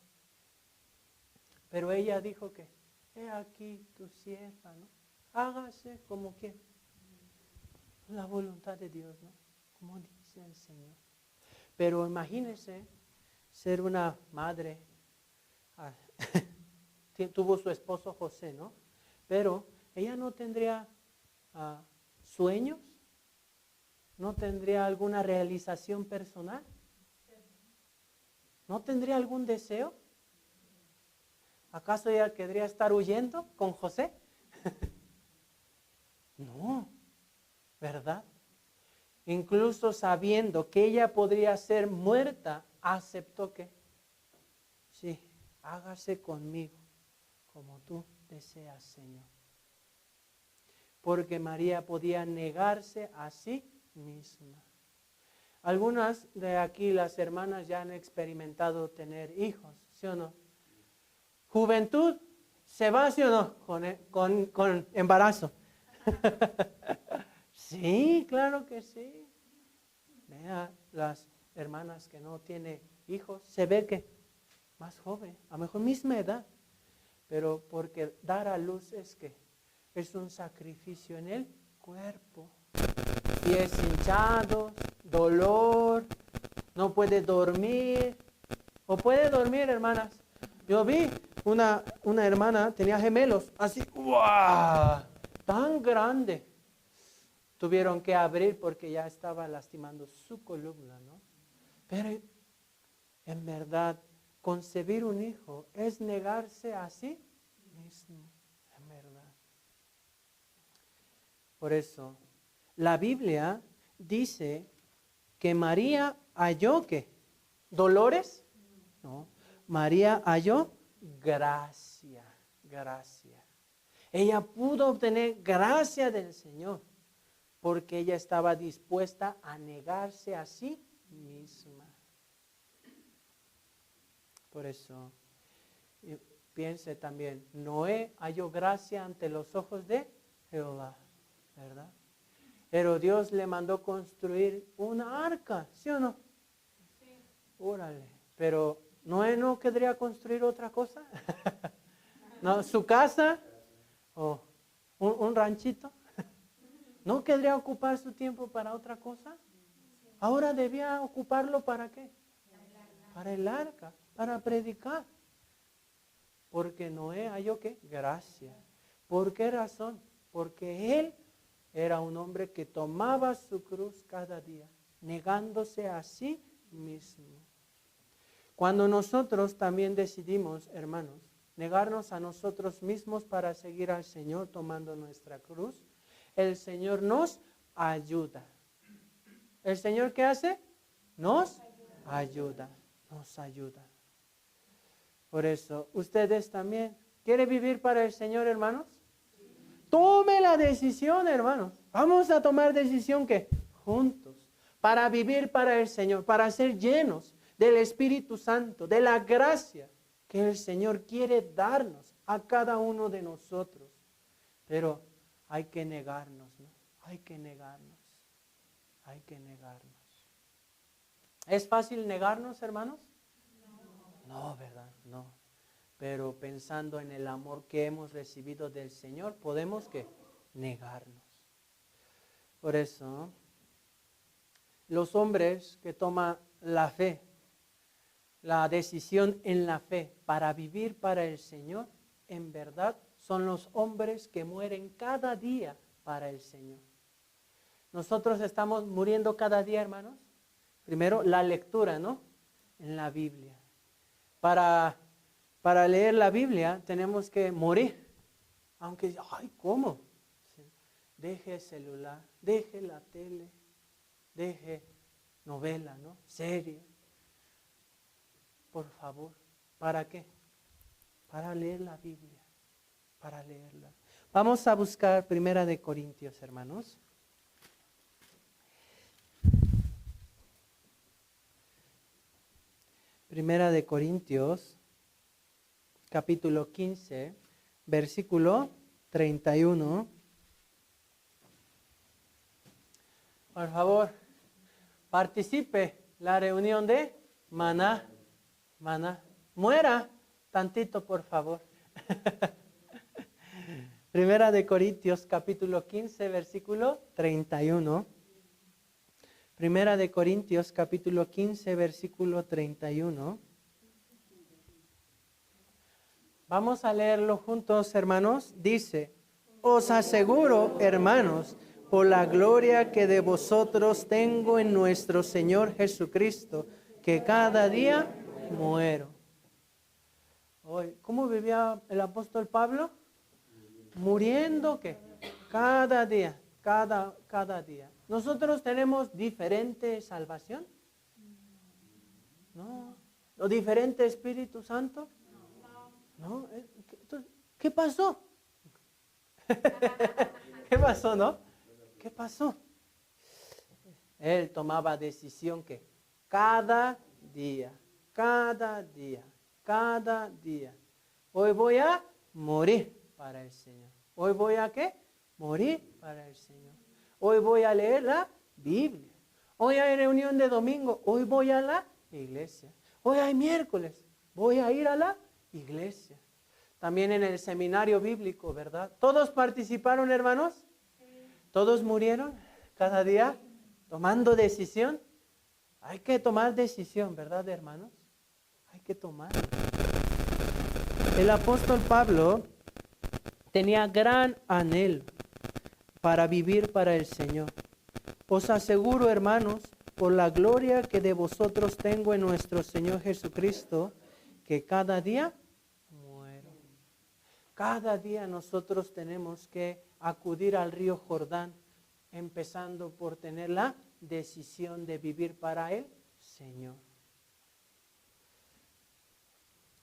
Pero ella dijo que, he aquí tu sierva, ¿no? Hágase como quien. La voluntad de Dios, ¿no? Como dice el Señor. Pero imagínese ser una madre, tuvo su esposo José, ¿no? Pero ella no tendría sueños, no tendría alguna realización personal, no tendría algún deseo. ¿Acaso ella querría estar huyendo con José? No, ¿verdad? Incluso sabiendo que ella podría ser muerta, aceptó que, sí, hágase conmigo como tú deseas, Señor. Porque María podía negarse a sí misma. Algunas de aquí, las hermanas, ya han experimentado tener hijos, ¿sí o no? Juventud, ¿se va, sí o no? Con embarazo. Sí, claro que sí. Vea, las hermanas que no tienen hijos, se ve que más joven, a lo mejor misma edad, pero porque dar a luz es que es un sacrificio en el cuerpo. Pies hinchados, dolor, no puede dormir, o puede dormir, hermanas. Yo vi una hermana, tenía gemelos, así, ¡guau! Tan grande. Tuvieron que abrir porque ya estaba lastimando su columna, ¿no? Pero en verdad, concebir un hijo es negarse a sí mismo, en verdad. Por eso, la Biblia dice que María halló ¿qué? ¿Dolores? No. María halló gracia, gracia. Ella pudo obtener gracia del Señor porque ella estaba dispuesta a negarse a sí misma. Por eso, piense también, Noé halló gracia ante los ojos de Jehová, ¿verdad? Pero Dios le mandó construir una arca, ¿sí o no? Sí. Órale, pero Noé no querría construir otra cosa. ¿No? ¿Su casa? ¿O un ranchito? ¿No querría ocupar su tiempo para otra cosa? Ahora debía ocuparlo ¿para qué? Para el arca, para predicar. Porque Noé halló ¿qué? Gracia. ¿Por qué razón? Porque él era un hombre que tomaba su cruz cada día, negándose a sí mismo. Cuando nosotros también decidimos, hermanos, negarnos a nosotros mismos para seguir al Señor tomando nuestra cruz, el Señor nos ayuda. ¿El Señor qué hace? Nos ayuda, nos ayuda. Por eso, ustedes también, ¿quieren vivir para el Señor, hermanos? Tome la decisión, hermanos. Vamos a tomar decisión que juntos, para vivir para el Señor, para ser llenos del Espíritu Santo, de la gracia que el Señor quiere darnos a cada uno de nosotros. Pero hay que negarnos, ¿no? Hay que negarnos. Hay que negarnos. ¿Es fácil negarnos, hermanos? No, ¿verdad? No. Pero pensando en el amor que hemos recibido del Señor, podemos ¿qué? Negarnos. Por eso, los hombres que toman la fe, la decisión en la fe para vivir para el Señor, en verdad son los hombres que mueren cada día para el Señor. Nosotros estamos muriendo cada día, hermanos. Primero, la lectura, ¿no? En la Biblia. Para leer la Biblia tenemos que morir. Aunque, ay, ¿cómo? Deje el celular, deje la tele, deje novela, ¿no? Serie. Por favor, ¿para qué? Para leer la Biblia, para leerla. Vamos a buscar 1 Corintios, hermanos. 1 Corintios, capítulo 15, versículo 31. Por favor, participe la reunión de Maná. Muera tantito, por favor. 1 Corintios, capítulo 15, versículo 31. 1 Corintios, capítulo 15, versículo 31. Vamos a leerlo juntos, hermanos. Dice, os aseguro, hermanos, por la gloria que de vosotros tengo en nuestro Señor Jesucristo, que cada día muero. Hoy, ¿cómo vivía el apóstol Pablo? Muriendo, ¿qué? Cada día, cada día. ¿Nosotros tenemos diferente salvación? No. ¿O diferente Espíritu Santo? No. ¿Qué pasó? ¿Qué pasó, no? ¿Qué pasó? Él tomaba decisión que cada día. Hoy voy a morir para el Señor. Hoy voy a ¿qué? Morir para el Señor. Hoy voy a leer la Biblia. Hoy hay reunión de domingo. Hoy voy a la iglesia. Hoy hay miércoles. Voy a ir a la iglesia. También en el seminario bíblico, ¿verdad? ¿Todos participaron, hermanos? ¿Todos murieron cada día tomando decisión? Hay que tomar decisión, ¿verdad, hermanos? Hay que tomar. El apóstol Pablo tenía gran anhelo para vivir para el Señor. Os aseguro, hermanos, por la gloria que de vosotros tengo en nuestro Señor Jesucristo, que cada día muero. Cada día nosotros tenemos que acudir al río Jordán, empezando por tener la decisión de vivir para el Señor.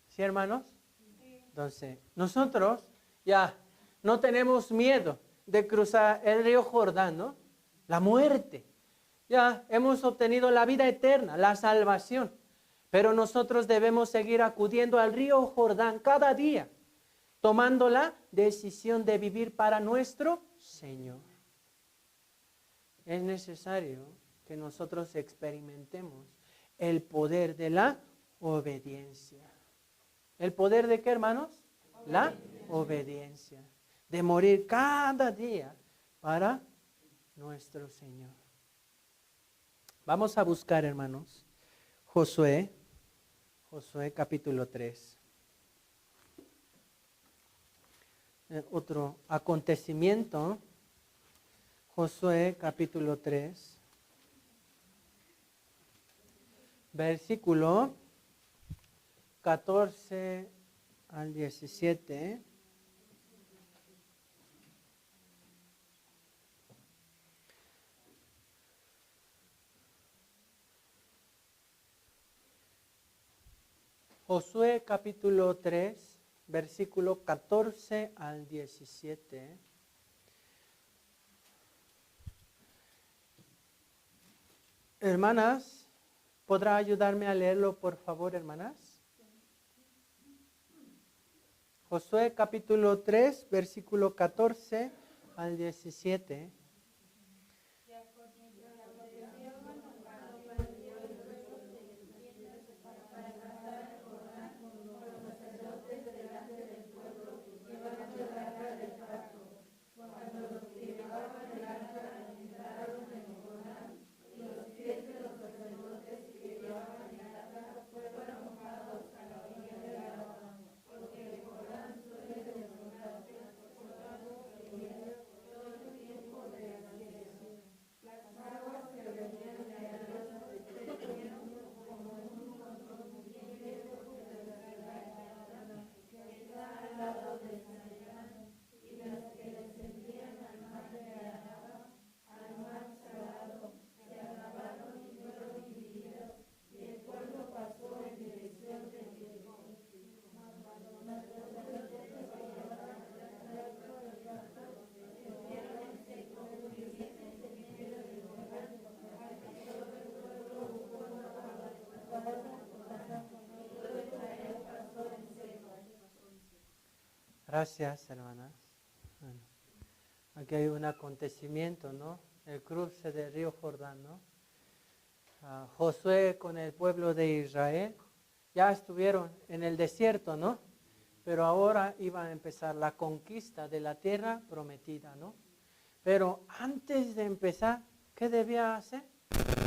¿Sí, hermanos? Entonces, nosotros ya no tenemos miedo de cruzar el río Jordán, ¿no? La muerte. Ya hemos obtenido la vida eterna, la salvación. Pero nosotros debemos seguir acudiendo al río Jordán cada día, tomando la decisión de vivir para nuestro Señor. Es necesario que nosotros experimentemos el poder de la obediencia. ¿El poder de qué, hermanos? La obediencia. De morir cada día para nuestro Señor. Vamos a buscar, hermanos, Josué capítulo 3. Otro acontecimiento, Josué capítulo 3, versículo 14 al 17. Josué capítulo 3, versículo 14 al 17. Hermanas, ¿podrá ayudarme a leerlo, por favor, hermanas? Josué capítulo 3, versículo 14 al 17. Gracias, hermanas. Bueno, aquí hay un acontecimiento, ¿no? El cruce del río Jordán, ¿no? Josué con el pueblo de Israel ya estuvieron en el desierto, ¿no? Pero ahora iba a empezar la conquista de la tierra prometida, ¿no? Pero antes de empezar, ¿qué debía hacer?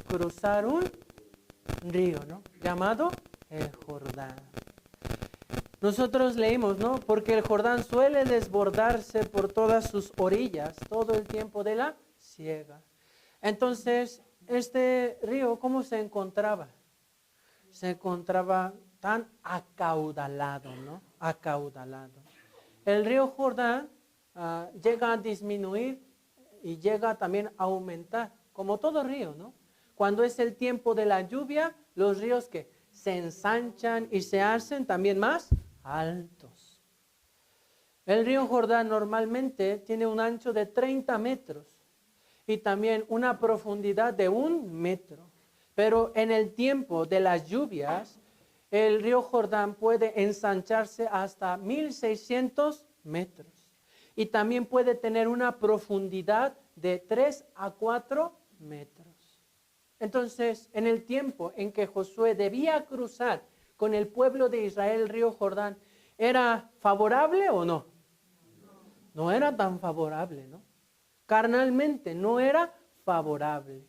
Cruzar un río, ¿no? Llamado el Jordán. Nosotros leímos, ¿no? Porque el Jordán suele desbordarse por todas sus orillas todo el tiempo de la siega. Entonces, este río, ¿cómo se encontraba? Se encontraba tan acaudalado, ¿no? Acaudalado. El río Jordán llega a disminuir y llega también a aumentar, como todo río, ¿no? Cuando es el tiempo de la lluvia, los ríos que se ensanchan y se hacen también más altos. El río Jordán normalmente tiene un ancho de 30 metros y también una profundidad de 1 metro. Pero en el tiempo de las lluvias, el río Jordán puede ensancharse hasta 1600 metros. Y también puede tener una profundidad de 3 a 4 metros. Entonces, en el tiempo en que Josué debía cruzar con el pueblo de Israel el río Jordán, ¿era favorable o no? No era tan favorable, ¿no? Carnalmente no era favorable.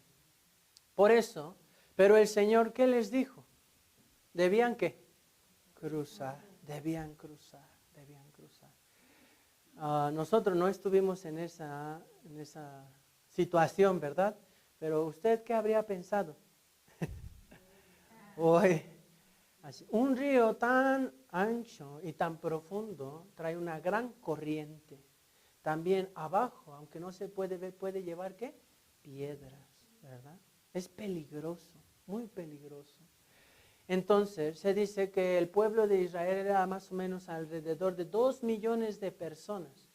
Por eso, pero el Señor, ¿qué les dijo? ¿Debían qué? Cruzar, debían cruzar. Nosotros no estuvimos en esa situación, ¿verdad? Pero ¿usted qué habría pensado? Hoy, un río tan ancho y tan profundo trae una gran corriente. También abajo, aunque no se puede ver, puede llevar ¿qué? Piedras, ¿verdad? Es peligroso, muy peligroso. Entonces, se dice que el pueblo de Israel era más o menos alrededor de 2 millones de personas.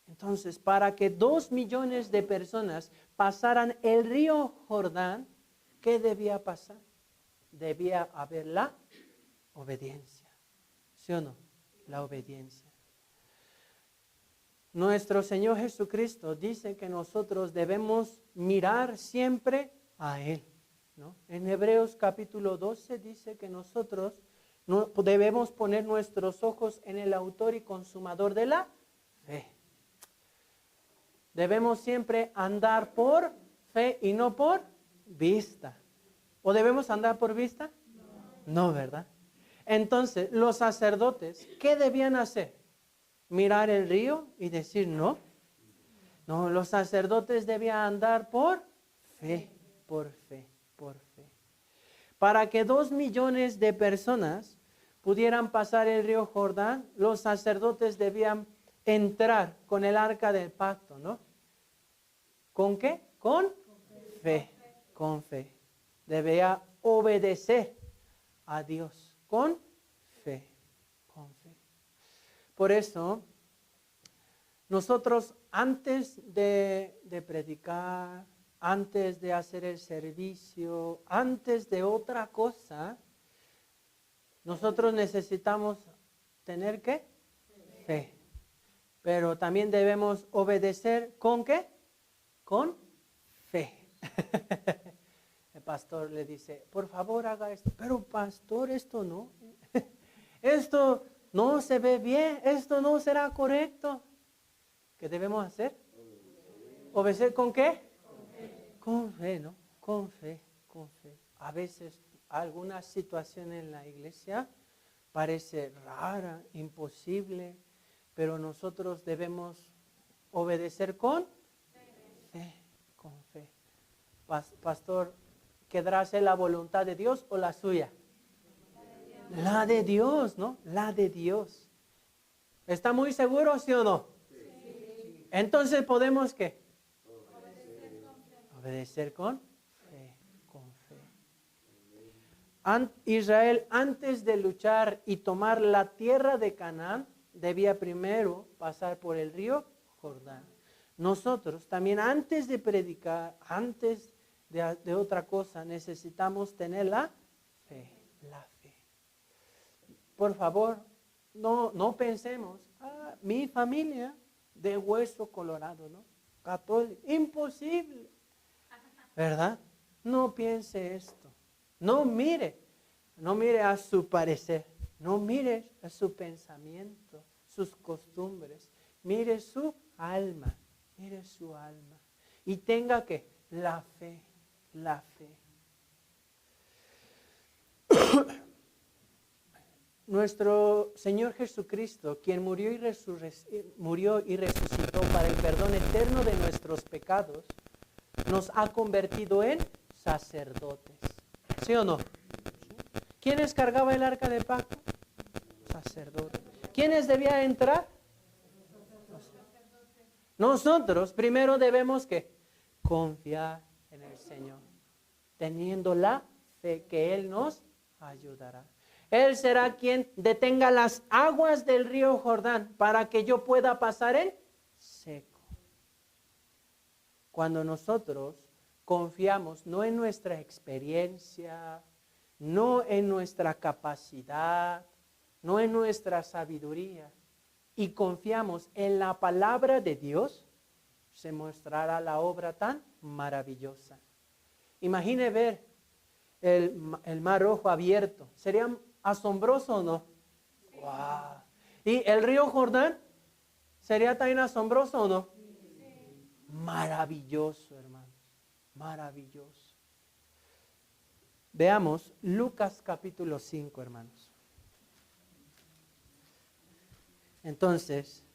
Entonces, para que 2 millones de personas pasaran el río Jordán, ¿qué debía pasar? debía haber la obediencia. ¿Sí o no? La obediencia. Nuestro Señor Jesucristo dice que nosotros debemos mirar siempre a Él, ¿no? En Hebreos capítulo 12 dice que nosotros no debemos poner nuestros ojos en el autor y consumador de la fe. Debemos siempre andar por fe y no por vista. ¿O debemos andar por vista? No, ¿verdad? Entonces, los sacerdotes, ¿qué debían hacer? ¿Mirar el río y decir no? No, los sacerdotes debían andar por fe, por fe, por fe. Para que 2 millones de personas pudieran pasar el río Jordán, los sacerdotes debían entrar con el arca del pacto, ¿no? ¿Con qué? Con fe, con fe. Debía obedecer a Dios con fe, con fe. Por eso, nosotros antes de predicar, antes de hacer el servicio, antes de otra cosa, nosotros necesitamos tener ¿qué? Fe. Pero también debemos obedecer ¿con qué? Con fe. El pastor le dice, por favor haga esto. Pero pastor, esto no. Esto no se ve bien. Esto no será correcto. ¿Qué debemos hacer? ¿Obedecer con qué? Con fe, ¿no? Con fe, con fe. A veces alguna situación en la iglesia parece rara, imposible, pero nosotros debemos obedecer con fe, con fe. Pastor, ¿querrá ser la voluntad de Dios o la suya? La de Dios, ¿no? La de Dios. ¿Está muy seguro, sí o no? Sí. Entonces podemos ¿qué? Obedecer con fe, con fe. Israel, antes de luchar y tomar la tierra de Canaán, debía primero pasar por el río Jordán. Nosotros también antes de predicar, antes de otra cosa, necesitamos tener la fe, la fe. Por favor, no pensemos, mi familia de hueso colorado, ¿no? Católico, imposible, ¿verdad? No piense esto, no mire a su parecer, no mire a su pensamiento, sus costumbres, mire su alma. Mire su alma. Y tenga que la fe, la fe. Nuestro Señor Jesucristo, quien murió y resucitó para el perdón eterno de nuestros pecados, nos ha convertido en sacerdotes. ¿Sí o no? ¿Quiénes cargaban el arca del pacto? Sacerdotes. ¿Quiénes debían entrar? Nosotros primero debemos ¿qué? Confiar en el Señor, teniendo la fe que Él nos ayudará. Él será quien detenga las aguas del río Jordán para que yo pueda pasar en seco. Cuando nosotros confiamos no en nuestra experiencia, no en nuestra capacidad, no en nuestra sabiduría, y confiamos en la palabra de Dios, se mostrará la obra tan maravillosa. Imagine ver el mar Rojo abierto. ¿Sería asombroso o no? Sí. Wow. ¿Y el río Jordán? ¿Sería tan asombroso o no? Sí. Maravilloso, hermanos. Maravilloso. Veamos Lucas capítulo 5, hermanos. Entonces,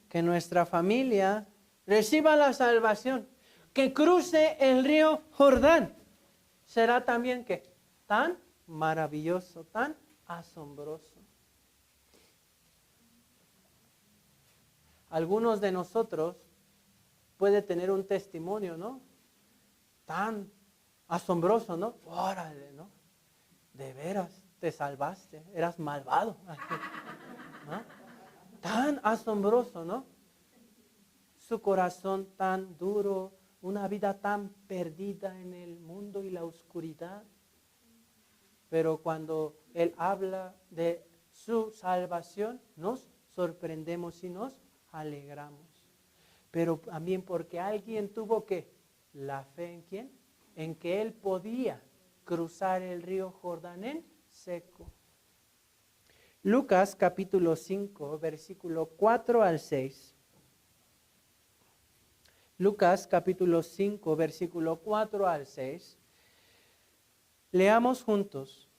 que nuestra familia reciba la salvación, que cruce el río Jordán, será también que tan maravilloso, tan asombroso. Algunos de nosotros puede tener un testimonio, ¿no? Tan asombroso, ¿no? Órale, ¿no? De veras, te salvaste, eras malvado. ¿No? Tan asombroso, ¿no? Su corazón tan duro, una vida tan perdida en el mundo y la oscuridad. pero cuando Él habla de su salvación, nos sorprendemos y nos alegramos. Pero también porque alguien tuvo que, la fe en quién, en que Él podía cruzar el río Jordán en seco. Lucas capítulo 5, versículo 4 al 6. Lucas capítulo 5, versículo 4 al 6. Leamos juntos.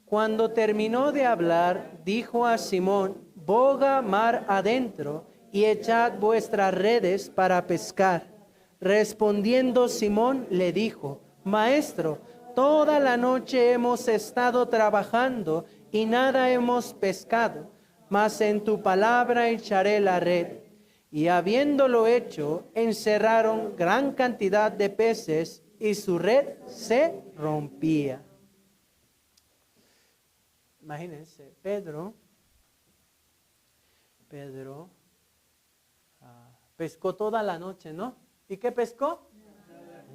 Cuando terminó de hablar, dijo a Simón, boga mar adentro y echad vuestras redes para pescar. Respondiendo Simón le dijo, Maestro, toda la noche hemos estado trabajando y nada hemos pescado, mas en tu palabra echaré la red. Y habiéndolo hecho, encerraron gran cantidad de peces y su red se rompía. Imagínense, Pedro pescó toda la noche, ¿no? ¿Y qué pescó?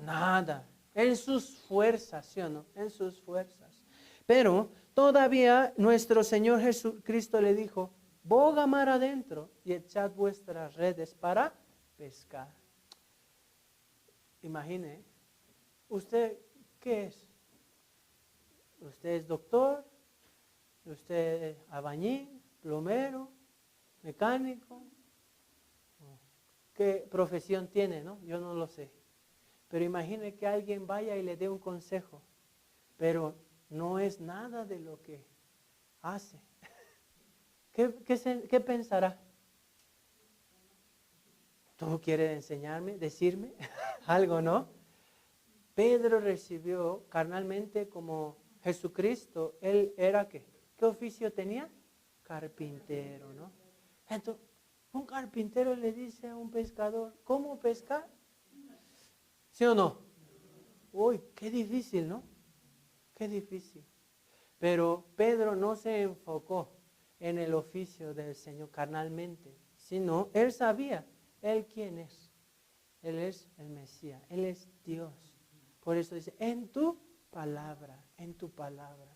Nada. En sus fuerzas, ¿sí o no? En sus fuerzas. Pero todavía nuestro Señor Jesucristo le dijo, boga mar adentro y echad vuestras redes para pescar. Imagine, ¿usted qué es? ¿Usted es doctor? ¿Usted es albañil, plomero, mecánico? ¿Qué profesión tiene, no? Yo no lo sé. Pero imagine que alguien vaya y le dé un consejo, pero no es nada de lo que hace. ¿Qué pensará? ¿Tú quieres enseñarme, decirme algo, no? Pedro recibió carnalmente como Jesucristo. Él era ¿qué? ¿Qué oficio tenía? Carpintero, ¿no? Entonces, un carpintero le dice a un pescador, ¿cómo pescar? ¿Sí o no? Uy, qué difícil, ¿no? Qué difícil. Pero Pedro no se enfocó en el oficio del Señor carnalmente, sino él sabía, él quién es. Él es el Mesías, él es Dios. Por eso dice, en tu palabra, en tu palabra.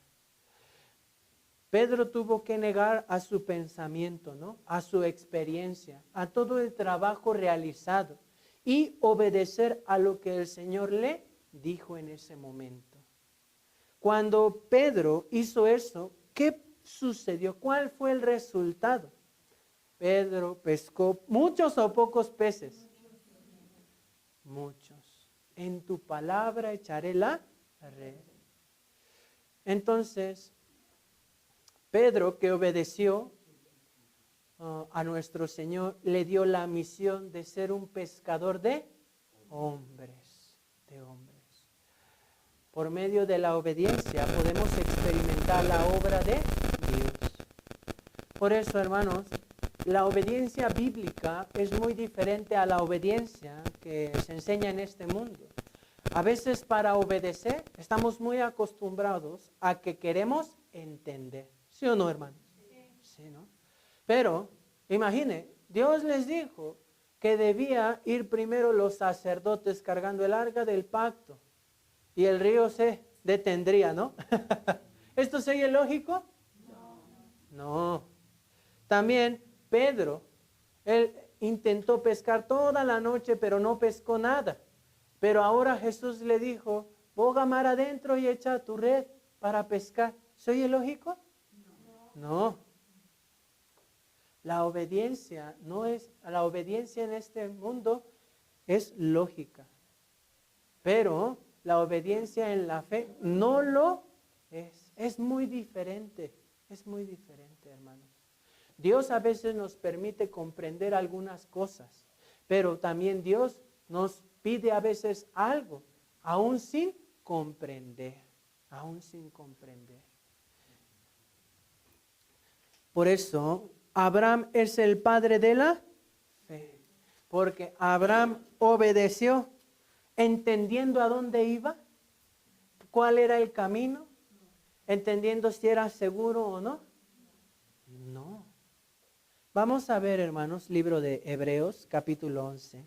Pedro tuvo que negar a su pensamiento, ¿no? A su experiencia, a todo el trabajo realizado y obedecer a lo que el Señor le dijo en ese momento. Cuando Pedro hizo eso, ¿qué sucedió? ¿Cuál fue el resultado? Pedro pescó muchos o pocos peces. Muchos. En tu palabra echaré la red. Entonces, Pedro, que obedeció a nuestro Señor, le dio la misión de ser un pescador de hombres, Por medio de la obediencia podemos experimentar la obra de Dios. Por eso, hermanos, la obediencia bíblica es muy diferente a la obediencia que se enseña en este mundo. A veces para obedecer estamos muy acostumbrados a que queremos entender. ¿Sí o no, hermanos? Sí, ¿no? Pero, imagine, Dios les dijo que debía ir primero los sacerdotes cargando el arca del pacto y el río se detendría, ¿no? ¿Esto sería lógico? No. También Pedro, él intentó pescar toda la noche, pero no pescó nada. Pero ahora Jesús le dijo, boga mar adentro y echa tu red para pescar. ¿Soy lógico? No. La obediencia en este mundo es lógica. Pero la obediencia en la fe no lo es. Es muy diferente. Es muy diferente, hermanos. Dios a veces nos permite comprender algunas cosas, pero también Dios nos pide a veces algo, aún sin comprender, Por eso, Abraham es el padre de la fe, porque Abraham obedeció, entendiendo a dónde iba, cuál era el camino, entendiendo si era seguro o no. No. Vamos a ver, hermanos, libro de Hebreos, capítulo 11.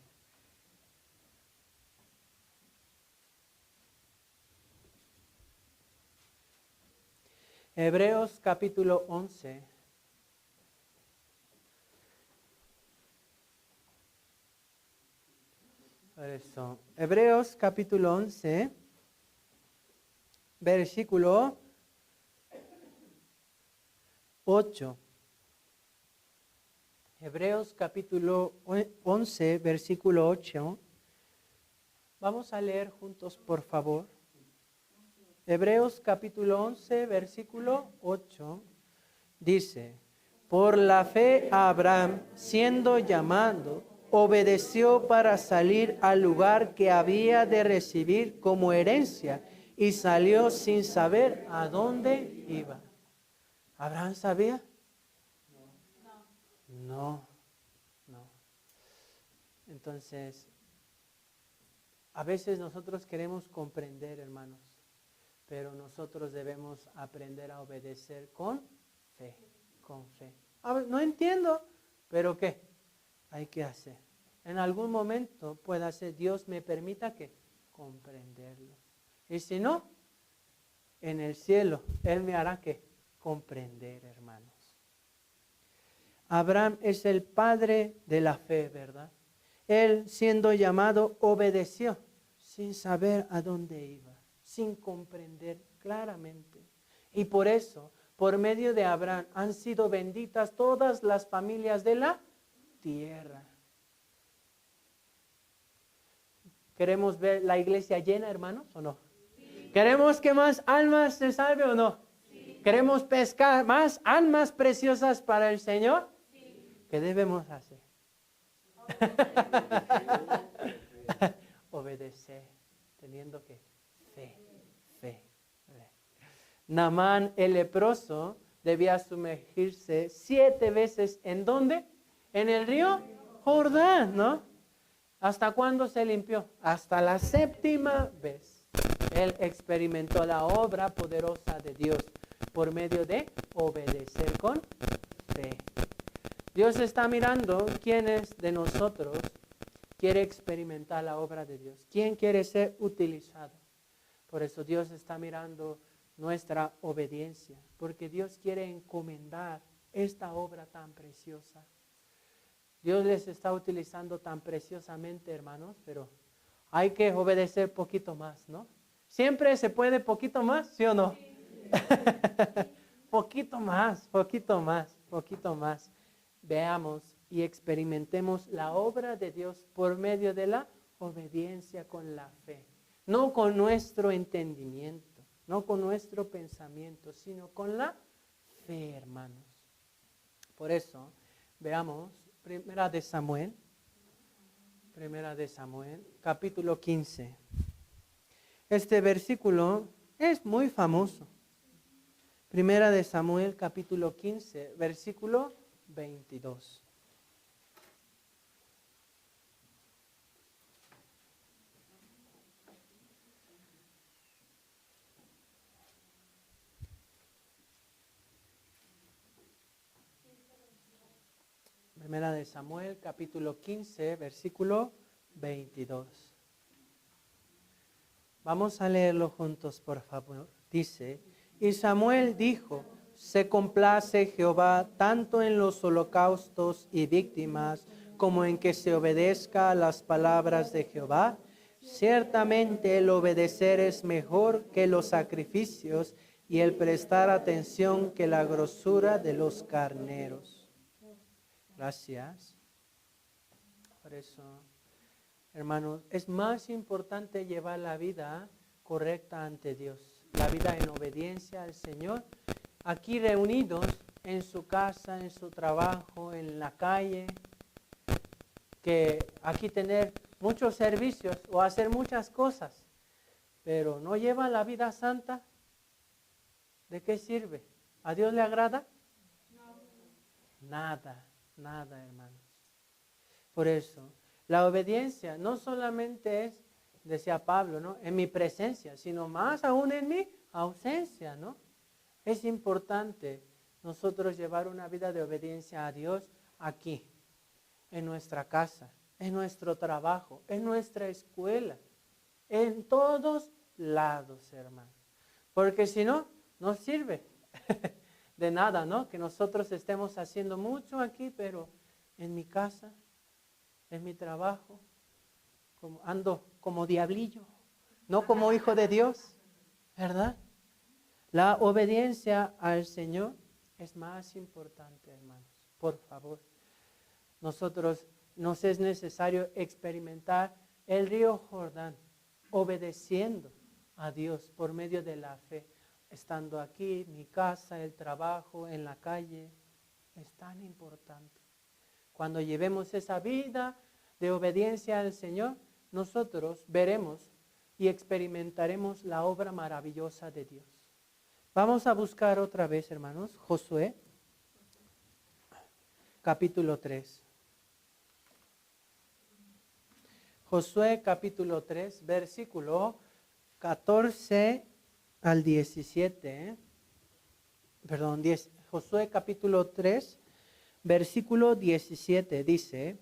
Hebreos capítulo 11. Por eso, Hebreos capítulo 11, versículo 8. Hebreos capítulo 11, versículo 8. Vamos a leer juntos, por favor. Hebreos capítulo 11, versículo 8. Dice, por la fe Abraham, siendo llamado, obedeció para salir al lugar que había de recibir como herencia y salió sin saber a dónde iba. ¿Abraham sabía? No. Entonces, a veces nosotros queremos comprender, hermanos, pero nosotros debemos aprender a obedecer con fe. A ver, no entiendo, pero ¿qué? Hay que hacer. En algún momento pueda ser, Dios me permita que comprenderlo. Y si no, en el cielo, Él me hará que comprender, hermanos. Abraham es el padre de la fe, ¿verdad? Él, siendo llamado, obedeció sin saber a dónde iba, sin comprender claramente. Y por eso, por medio de Abraham, han sido benditas todas las familias de la tierra. ¿Queremos ver la iglesia llena, hermanos, o no? Sí. ¿Queremos que más almas se salven o no? Sí. ¿Queremos pescar más almas preciosas para el Señor? Sí. ¿Qué debemos hacer? Obedecer, teniendo que fe. Naamán el leproso debía sumergirse 7 veces, ¿en dónde? En el río Jordán, ¿no? ¿Hasta cuándo se limpió? Hasta la 7ª vez. Él experimentó la obra poderosa de Dios por medio de obedecer con fe. Dios está mirando quiénes de nosotros quiere experimentar la obra de Dios. ¿Quién quiere ser utilizado? Por eso Dios está mirando nuestra obediencia, porque Dios quiere encomendar esta obra tan preciosa. Dios les está utilizando tan preciosamente, hermanos, pero hay que obedecer poquito más, ¿no? Siempre se puede poquito más, ¿sí o no? Poquito más. Veamos y experimentemos la obra de Dios por medio de la obediencia con la fe. No con nuestro entendimiento, no con nuestro pensamiento, sino con la fe, hermanos. Por eso, veamos Primera de Samuel, capítulo 15. Este versículo es muy famoso. Primera de Samuel, capítulo 15, versículo 22. Primera de Samuel, capítulo 15, versículo 22. Vamos a leerlo juntos, por favor. Dice, y Samuel dijo, se complace Jehová tanto en los holocaustos y víctimas, como en que se obedezca a las palabras de Jehová. Ciertamente el obedecer es mejor que los sacrificios, y el prestar atención que la grosura de los carneros. Gracias. Por eso, hermanos, es más importante llevar la vida correcta ante Dios, la vida en obediencia al Señor, aquí reunidos en su casa, en su trabajo, en la calle, que aquí tener muchos servicios o hacer muchas cosas, pero no lleva la vida santa. ¿De qué sirve? ¿A Dios le agrada? No. Nada, hermanos. Por eso, la obediencia no solamente es, decía Pablo, ¿no?, en mi presencia, sino más aún en mi ausencia, ¿no? Es importante nosotros llevar una vida de obediencia a Dios aquí, en nuestra casa, en nuestro trabajo, en nuestra escuela, en todos lados, hermanos. Porque si no, no sirve. de nada, ¿no? Que nosotros estemos haciendo mucho aquí, pero en mi casa, en mi trabajo, ando como diablillo, no como hijo de Dios, ¿verdad? La obediencia al Señor es más importante, hermanos. Por favor, nos es necesario experimentar el río Jordán, obedeciendo a Dios por medio de la fe. Estando aquí, mi casa, el trabajo, en la calle, es tan importante. Cuando llevemos esa vida de obediencia al Señor, nosotros veremos y experimentaremos la obra maravillosa de Dios. Vamos a buscar otra vez, hermanos, Josué, capítulo 3. Josué, capítulo 3, versículo 14 al 17. Perdón, Josué, capítulo 3, versículo 17, dice...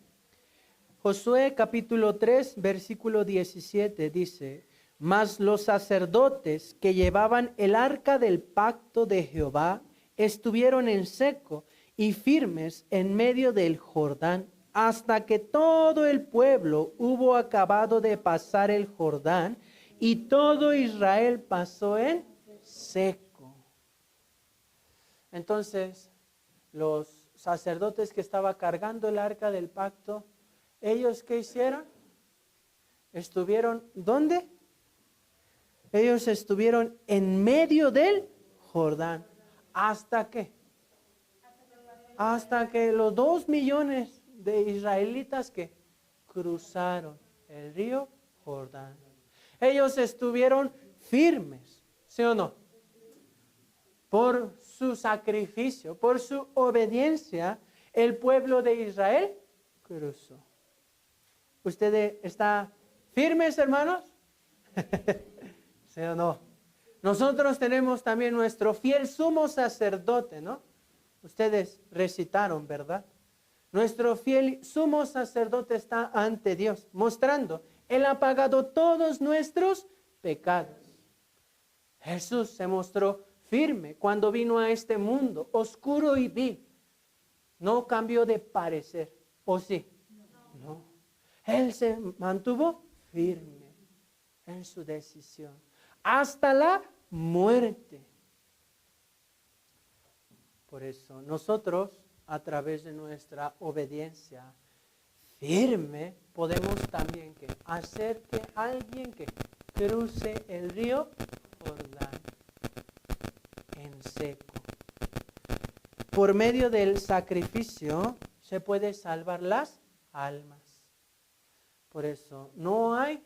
Josué capítulo 3, versículo 17 dice, mas los sacerdotes que llevaban el arca del pacto de Jehová estuvieron en seco y firmes en medio del Jordán, hasta que todo el pueblo hubo acabado de pasar el Jordán, y todo Israel pasó en seco. Entonces, los sacerdotes que estaban cargando el arca del pacto, ¿ellos qué hicieron? Estuvieron, ¿dónde? Ellos estuvieron en medio del Jordán. ¿Hasta qué? Hasta que los 2 millones de israelitas que cruzaron el río Jordán. Ellos estuvieron firmes, ¿sí o no? Por su sacrificio, por su obediencia, el pueblo de Israel cruzó. ¿Ustedes están firmes, hermanos? ¿Sí o no? Nosotros tenemos también nuestro fiel sumo sacerdote, ¿no? Ustedes recitaron, ¿verdad? Nuestro fiel sumo sacerdote está ante Dios, mostrando, Él ha pagado todos nuestros pecados. Jesús se mostró firme cuando vino a este mundo, oscuro y vil. No cambió de parecer, ¿o sí? No. Él se mantuvo firme en su decisión hasta la muerte. Por eso nosotros, a través de nuestra obediencia firme, podemos también hacer que alguien que cruce el río Jordán en seco. Por medio del sacrificio se puede salvar las almas. Por eso no hay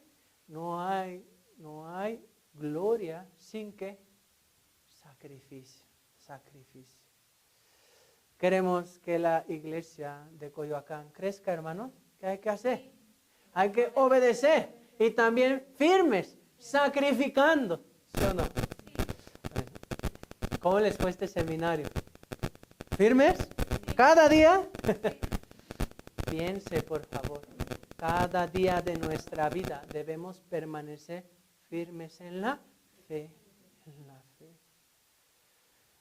gloria sin que sacrificio. Queremos que la iglesia de Coyoacán crezca, hermanos. ¿Qué hay que hacer? Hay que obedecer y también firmes, sacrificando. ¿Sí o no? ¿Cómo les fue este seminario? ¿Firmes? ¿Cada día? Piense, por favor. Cada día de nuestra vida debemos permanecer firmes en la fe.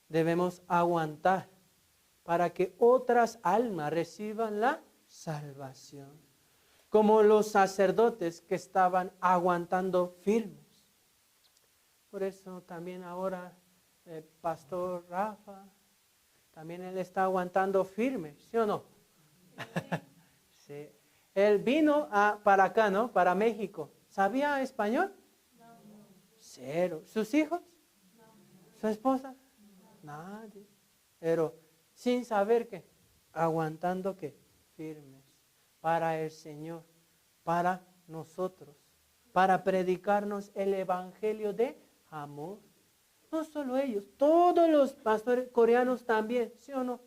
Debemos aguantar para que otras almas reciban la salvación. Como los sacerdotes que estaban aguantando firmes. Por eso también ahora el pastor Rafa, también él está aguantando firme, ¿sí o no? Sí. Él vino para acá, ¿no? Para México. ¿Sabía español? No. Cero. ¿Sus hijos? No. ¿Su esposa? No. Nadie. Pero sin saber qué, aguantando qué, firmes para el Señor, para nosotros, para predicarnos el evangelio de amor. No solo ellos, todos los pastores coreanos también, ¿sí o no?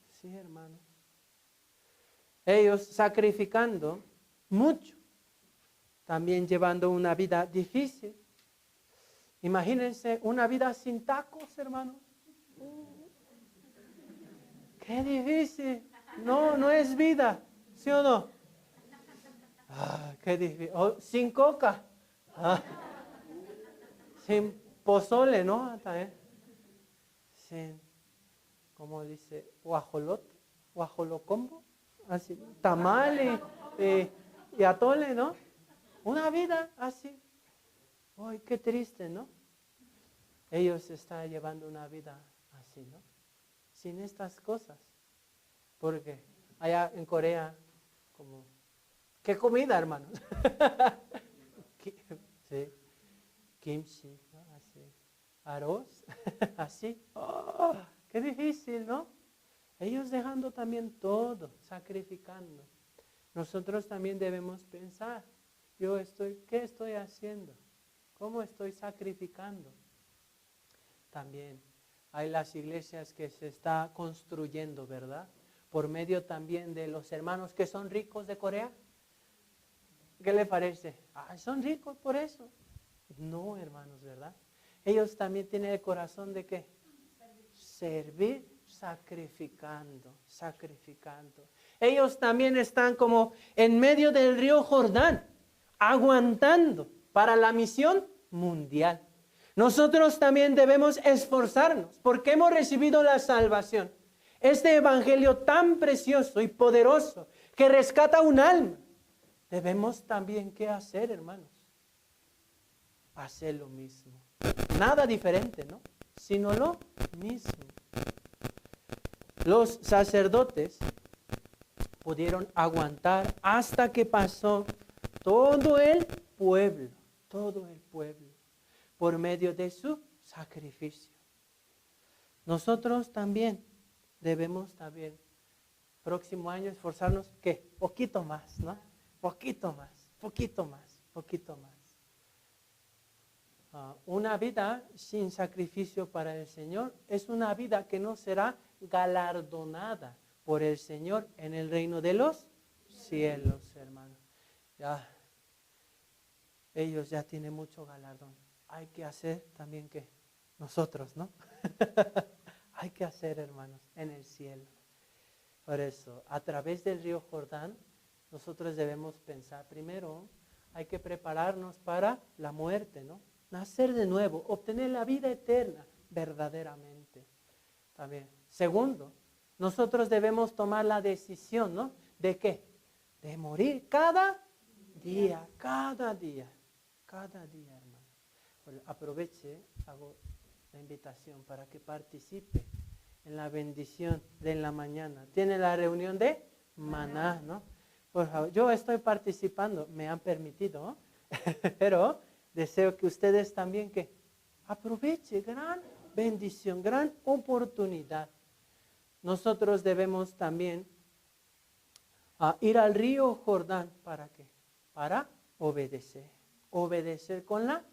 Sí, hermanos. Ellos sacrificando mucho, también llevando una vida difícil. Imagínense una vida sin tacos, hermanos. Qué difícil. No es vida, ¿sí o no? Qué difícil. Sin coca. Sin pozole, ¿no? hacen, como dice, guajolocombo, así, tamales y atole, ¿no? Una vida así. Ay, qué triste, ¿no? Ellos están llevando una vida así, ¿no? Sin estas cosas. Porque allá en Corea, como, ¿qué comida, hermanos? Sí, kimchi, ¿no? Así, arroz, así. Oh, qué difícil, ¿no? Ellos dejando también todo, sacrificando. Nosotros también debemos pensar, ¿qué estoy haciendo? ¿Cómo estoy sacrificando? También hay las iglesias que se está construyendo, ¿verdad? Por medio también de los hermanos que son ricos de Corea. ¿Qué le parece? ¿Son ricos por eso? No, hermanos, ¿verdad? Ellos también tienen el corazón de ¿qué? Servir, sacrificando. Ellos también están como en medio del río Jordán, aguantando para la misión mundial. Nosotros también debemos esforzarnos porque hemos recibido la salvación. Este evangelio tan precioso y poderoso que rescata un alma. Debemos también, ¿qué hacer, hermanos? Hacer lo mismo. Nada diferente, ¿no? Sino lo mismo. Los sacerdotes pudieron aguantar hasta que pasó todo el pueblo, por medio de su sacrificio. Nosotros también debemos próximo año esforzarnos, ¿qué? Poquito más, ¿no? Poquito más. Una vida sin sacrificio para el Señor es una vida que no será galardonada por el Señor en el reino de los cielos, hermano. Ellos ya tienen mucho galardón. Hay que hacer también que nosotros, ¿no? Hay que hacer, hermanos, en el cielo. Por eso, a través del río Jordán, nosotros debemos pensar primero, hay que prepararnos para la muerte, ¿no? Nacer de nuevo, obtener la vida eterna verdaderamente. También. Segundo, nosotros debemos tomar la decisión, ¿no? ¿De qué? De morir cada día, hermano. Bueno, aproveche, hago la invitación para que participe en la bendición de la mañana. Tiene la reunión de maná, ¿no? Por favor, yo estoy participando, me han permitido, ¿no? Pero deseo que ustedes también que aprovechen, gran bendición, gran oportunidad. Nosotros debemos también ir al río Jordán, ¿para qué? Para obedecer. Obedecer con la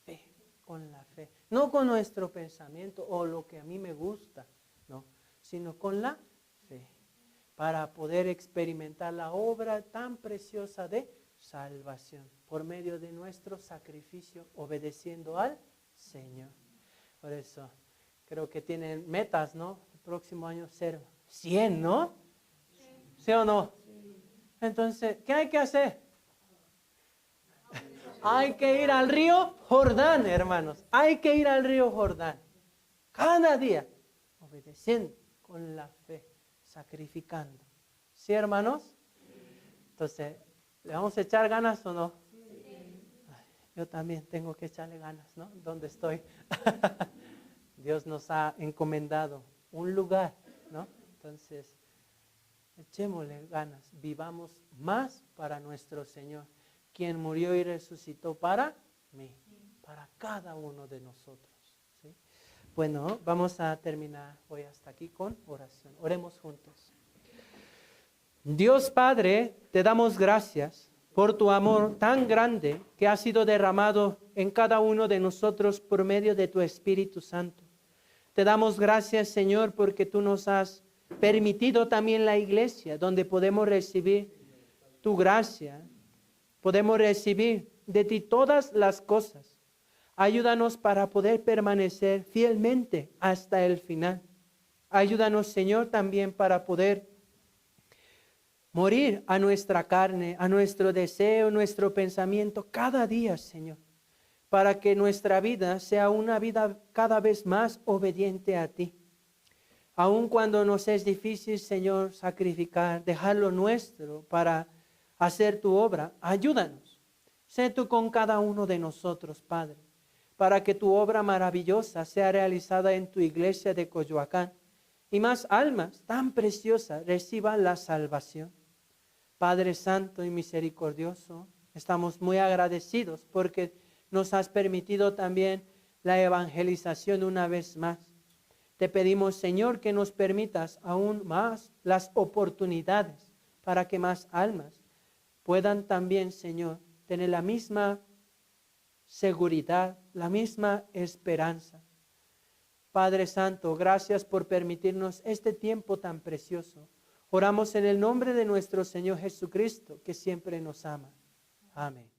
fe. No con nuestro pensamiento o lo que a mí me gusta, no, sino con la fe. Para poder experimentar la obra tan preciosa de salvación por medio de nuestro sacrificio, obedeciendo al Señor. Por eso, creo que tienen metas, ¿no? El próximo año ser 100, ¿no? ¿Sí o no? Entonces, ¿qué hay que hacer? Hay que ir al río Jordán, hermanos. Hay que ir al río Jordán. Cada día, obedeciendo con la fe, sacrificando. ¿Sí, hermanos? Entonces, ¿le vamos a echar ganas o no? Ay, yo también tengo que echarle ganas, ¿no? ¿Dónde estoy? Dios nos ha encomendado un lugar, ¿no? Entonces, echémosle ganas. Vivamos más para nuestro Señor, quien murió y resucitó para mí, para cada uno de nosotros. ¿Sí? Bueno, vamos a terminar hoy hasta aquí con oración. Oremos juntos. Dios Padre, te damos gracias por tu amor tan grande que ha sido derramado en cada uno de nosotros por medio de tu Espíritu Santo. Te damos gracias, Señor, porque tú nos has permitido también la iglesia, donde podemos recibir tu gracia, podemos recibir de ti todas las cosas. Ayúdanos para poder permanecer fielmente hasta el final. Ayúdanos, Señor, también para poder morir a nuestra carne, a nuestro deseo, nuestro pensamiento cada día, Señor, para que nuestra vida sea una vida cada vez más obediente a ti. Aun cuando nos es difícil, Señor, sacrificar, dejar lo nuestro para hacer tu obra, ayúdanos. Sé tú con cada uno de nosotros, Padre, para que tu obra maravillosa sea realizada en tu iglesia de Coyoacán y más almas tan preciosas reciban la salvación. Padre Santo y misericordioso, estamos muy agradecidos porque nos has permitido también la evangelización una vez más. Te pedimos, Señor, que nos permitas aún más las oportunidades para que más almas puedan también, Señor, tener la misma seguridad, la misma esperanza. Padre Santo, gracias por permitirnos este tiempo tan precioso. Oramos en el nombre de nuestro Señor Jesucristo, que siempre nos ama. Amén.